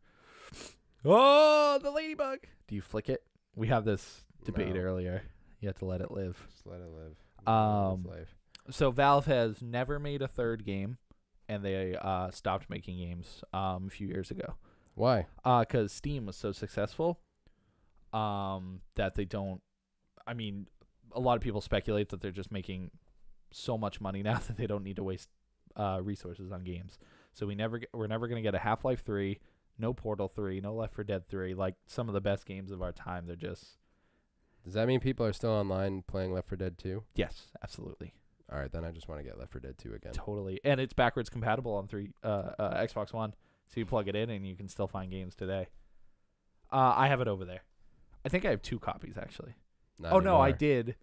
Oh, the ladybug. Do you flick it? We have this debate No. earlier. You have to let it live. Just let it live. Um, Life. So Valve has never made a third game, and they stopped making games a few years ago. Why? Because Steam was so successful that they don't. I mean, a lot of people speculate that they're just making so much money now that they don't need to waste resources on games. So we're never going to get a Half-Life 3, no Portal 3, no Left 4 Dead 3. Like some of the best games of our time, they're just. Does that mean people are still online playing Left 4 Dead 2? Yes, absolutely. All right, then I just want to get Left 4 Dead 2 again. Totally. And it's backwards compatible on Xbox One. So you plug it in and you can still find games today. I have it over there. I think I have 2 copies, actually. Not No, I anymore. did.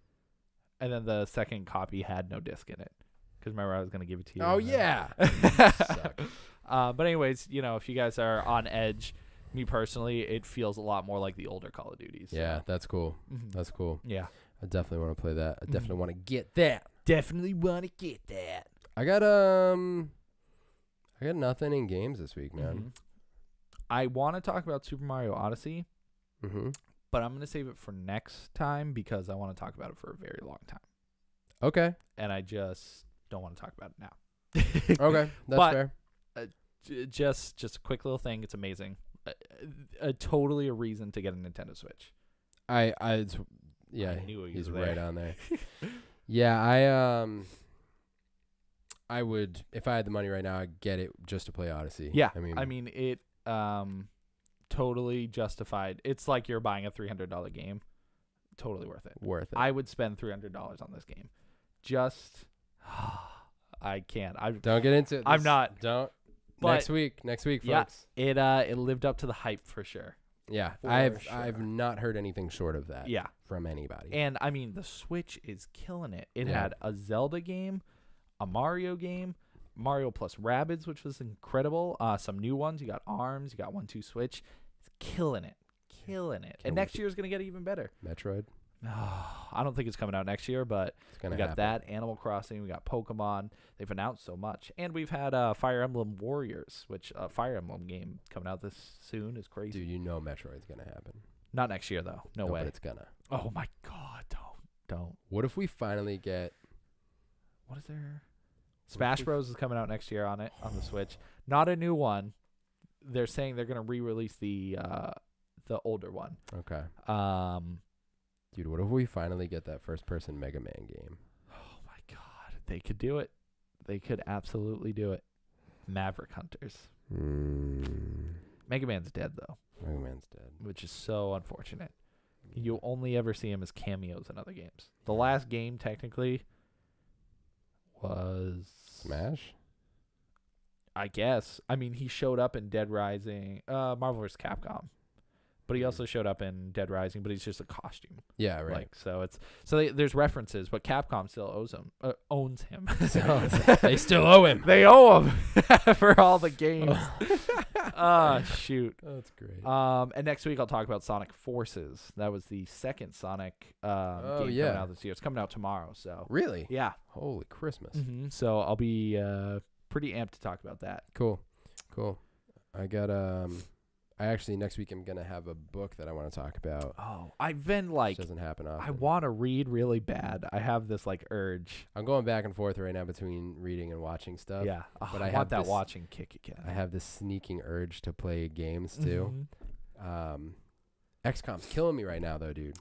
And then the second copy had no disc in it. Because remember, I was going to give it to you. Oh, and then- yeah. Suck. But anyways, if you guys are on edge, me personally, it feels a lot more like the older Call of Duties. So. Yeah, that's cool. Mhm. That's cool. Yeah. I definitely want to play that. I definitely Mhm. want to get that. Definitely want to get that. I got nothing in games this week, man. Mhm. I want to talk about Super Mario Odyssey, Mm-hmm. but I'm going to save it for next time because I want to talk about it for a very long time. Okay. And I just don't want to talk about it now. Okay. That's But- fair. Just a quick little thing. It's amazing. Totally a reason to get a Nintendo Switch. Yeah, I knew he he's was there. right on there. Yeah, I would, if I had the money right now, I'd get it just to play Odyssey. Yeah, I mean, it totally justified. It's like you're buying a $300 game. Totally worth it. worth it. I would spend $300 on this game. Just I can't. Don't get into it. I'm not. Don't. But- Next week, Yeah. folks. It lived up to the hype for sure. Yeah, For I've sure. not heard anything short of that. Yeah. From anybody. And I mean, the Switch is killing it. It Yeah. had a Zelda game, a Mario game, Mario plus Rabbids, which was incredible. Some new ones. You got ARMS. You got 1-2 Switch. It's killing it. Killing it. Can't And next wait. year is going to get even better. Metroid. I don't think it's coming out next year, but It's gonna we got happen. that, Animal Crossing, we got Pokemon. They've announced so much. And we've had Fire Emblem Warriors, which a Fire Emblem game coming out this soon is crazy. Dude, you know Metroid's gonna happen. Not next year, though. No way. But it's gonna. Oh, my God. Don't. What if we finally get? What is there? What Smash if we- Bros is coming out next year on the Switch. Not a new one. They're saying they're going to re-release the older one. Okay. Dude, what if we finally get that first-person Mega Man game? Oh, my God. They could do it. They could absolutely do it. Maverick Hunters. Mega Man's dead, though, Mega Man's dead. which is so unfortunate. You only ever see him as cameos in other games. The last game, technically, was... Smash? I guess. I mean, he showed up in Dead Rising, Marvel vs. Capcom. But he also showed up in Dead Rising, but he's just a costume. Yeah, right. Like, so there's references, but Capcom still owns him. So, they still owe him. They owe him for all the games. Shoot. That's great. And next week I'll talk about Sonic Forces. That was the second Sonic game coming yeah. out this year. It's coming out tomorrow, so Really? yeah. Holy Christmas. So I'll be pretty amped to talk about that. Cool. I got I actually next week I'm gonna have a book that I want to talk about. Oh, I've been Which like, doesn't happen often. I want to read really bad. I have this like urge. I'm going back and forth right now between reading and watching stuff. Yeah, but I I want have that this- watching kick again. I have this sneaking urge to play games too. Mhm. XCOM's killing me right now though, dude.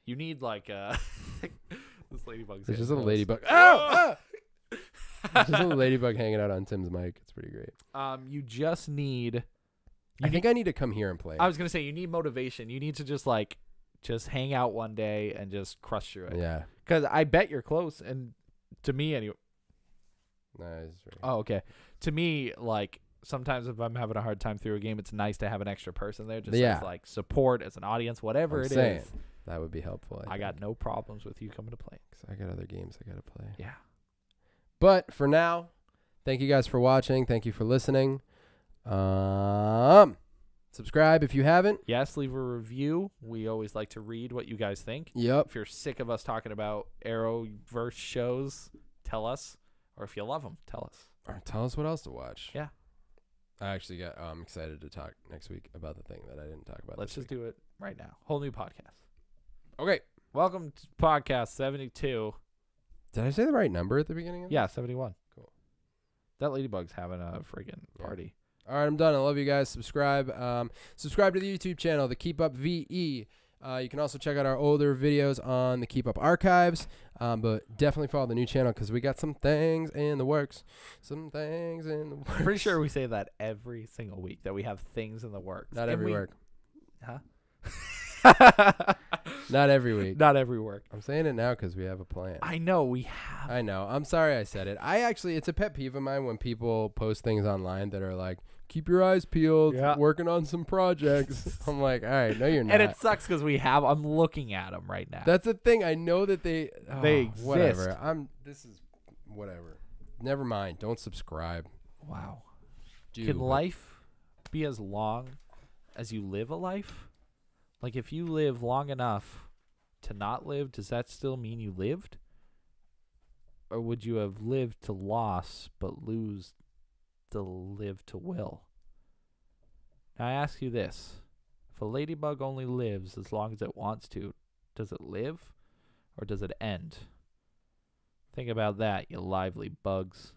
You need like this ladybug's. There's getting just a close. ladybug. Oh! There's just a ladybug hanging out on Tim's mic. It's pretty great. You just need. I think I need to come here and play. I was gonna say you need motivation. You need to just hang out one day and just crush through it. Yeah. Because I bet you're close, and to me anyway. Nice. Oh, okay. To me, like sometimes if I'm having a hard time through a game, it's nice to have an extra person there, just Yeah. as like support, as an audience, whatever I'm it saying. is. That would be helpful. I got no problems with you coming to play. 'Cause I got other games I gotta play. Yeah. But for now, thank you guys for watching. Thank you for listening. Subscribe if you haven't. Yes, leave a review. We always like to read what you guys think. Yep. If you're sick of us talking about Arrowverse shows, tell us. Or if you love them, tell us. Or tell us what else to watch. Yeah. I'm excited to talk next week about the thing that I didn't talk about. Let's just do it right now. Whole new podcast. Okay. Welcome to podcast 72. Did I say the right number at the beginning? Yeah, 71. Cool. That ladybug's having a friggin' party. All right, I'm done. I love you guys. Subscribe. Subscribe to the YouTube channel, The Keep Up VE. You can also check out our older videos on the Keep Up archives. But definitely follow the new channel because we got some things in the works. Some things in the works. I'm pretty sure we say that every single week, that we have things in the works. Not every work. Huh? Not every week. Not every work. I'm saying it now because we have a plan. I know we have. I know. I'm sorry I said it. It's a pet peeve of mine when people post things online that are like, keep your eyes peeled, working on some projects. I'm like, all right, no, you're not. And it sucks because I'm looking at them right now. That's the thing. I know that they exist. Whatever. This is whatever. Never mind. Don't subscribe. Wow. Dude, Can life be as long as you live a life? Like, if you live long enough to not live, does that still mean you lived? Or would you have lived to loss but lose the live to will? Now, I ask you this. If a ladybug only lives as long as it wants to, does it live or does it end? Think about that, you lively bugs.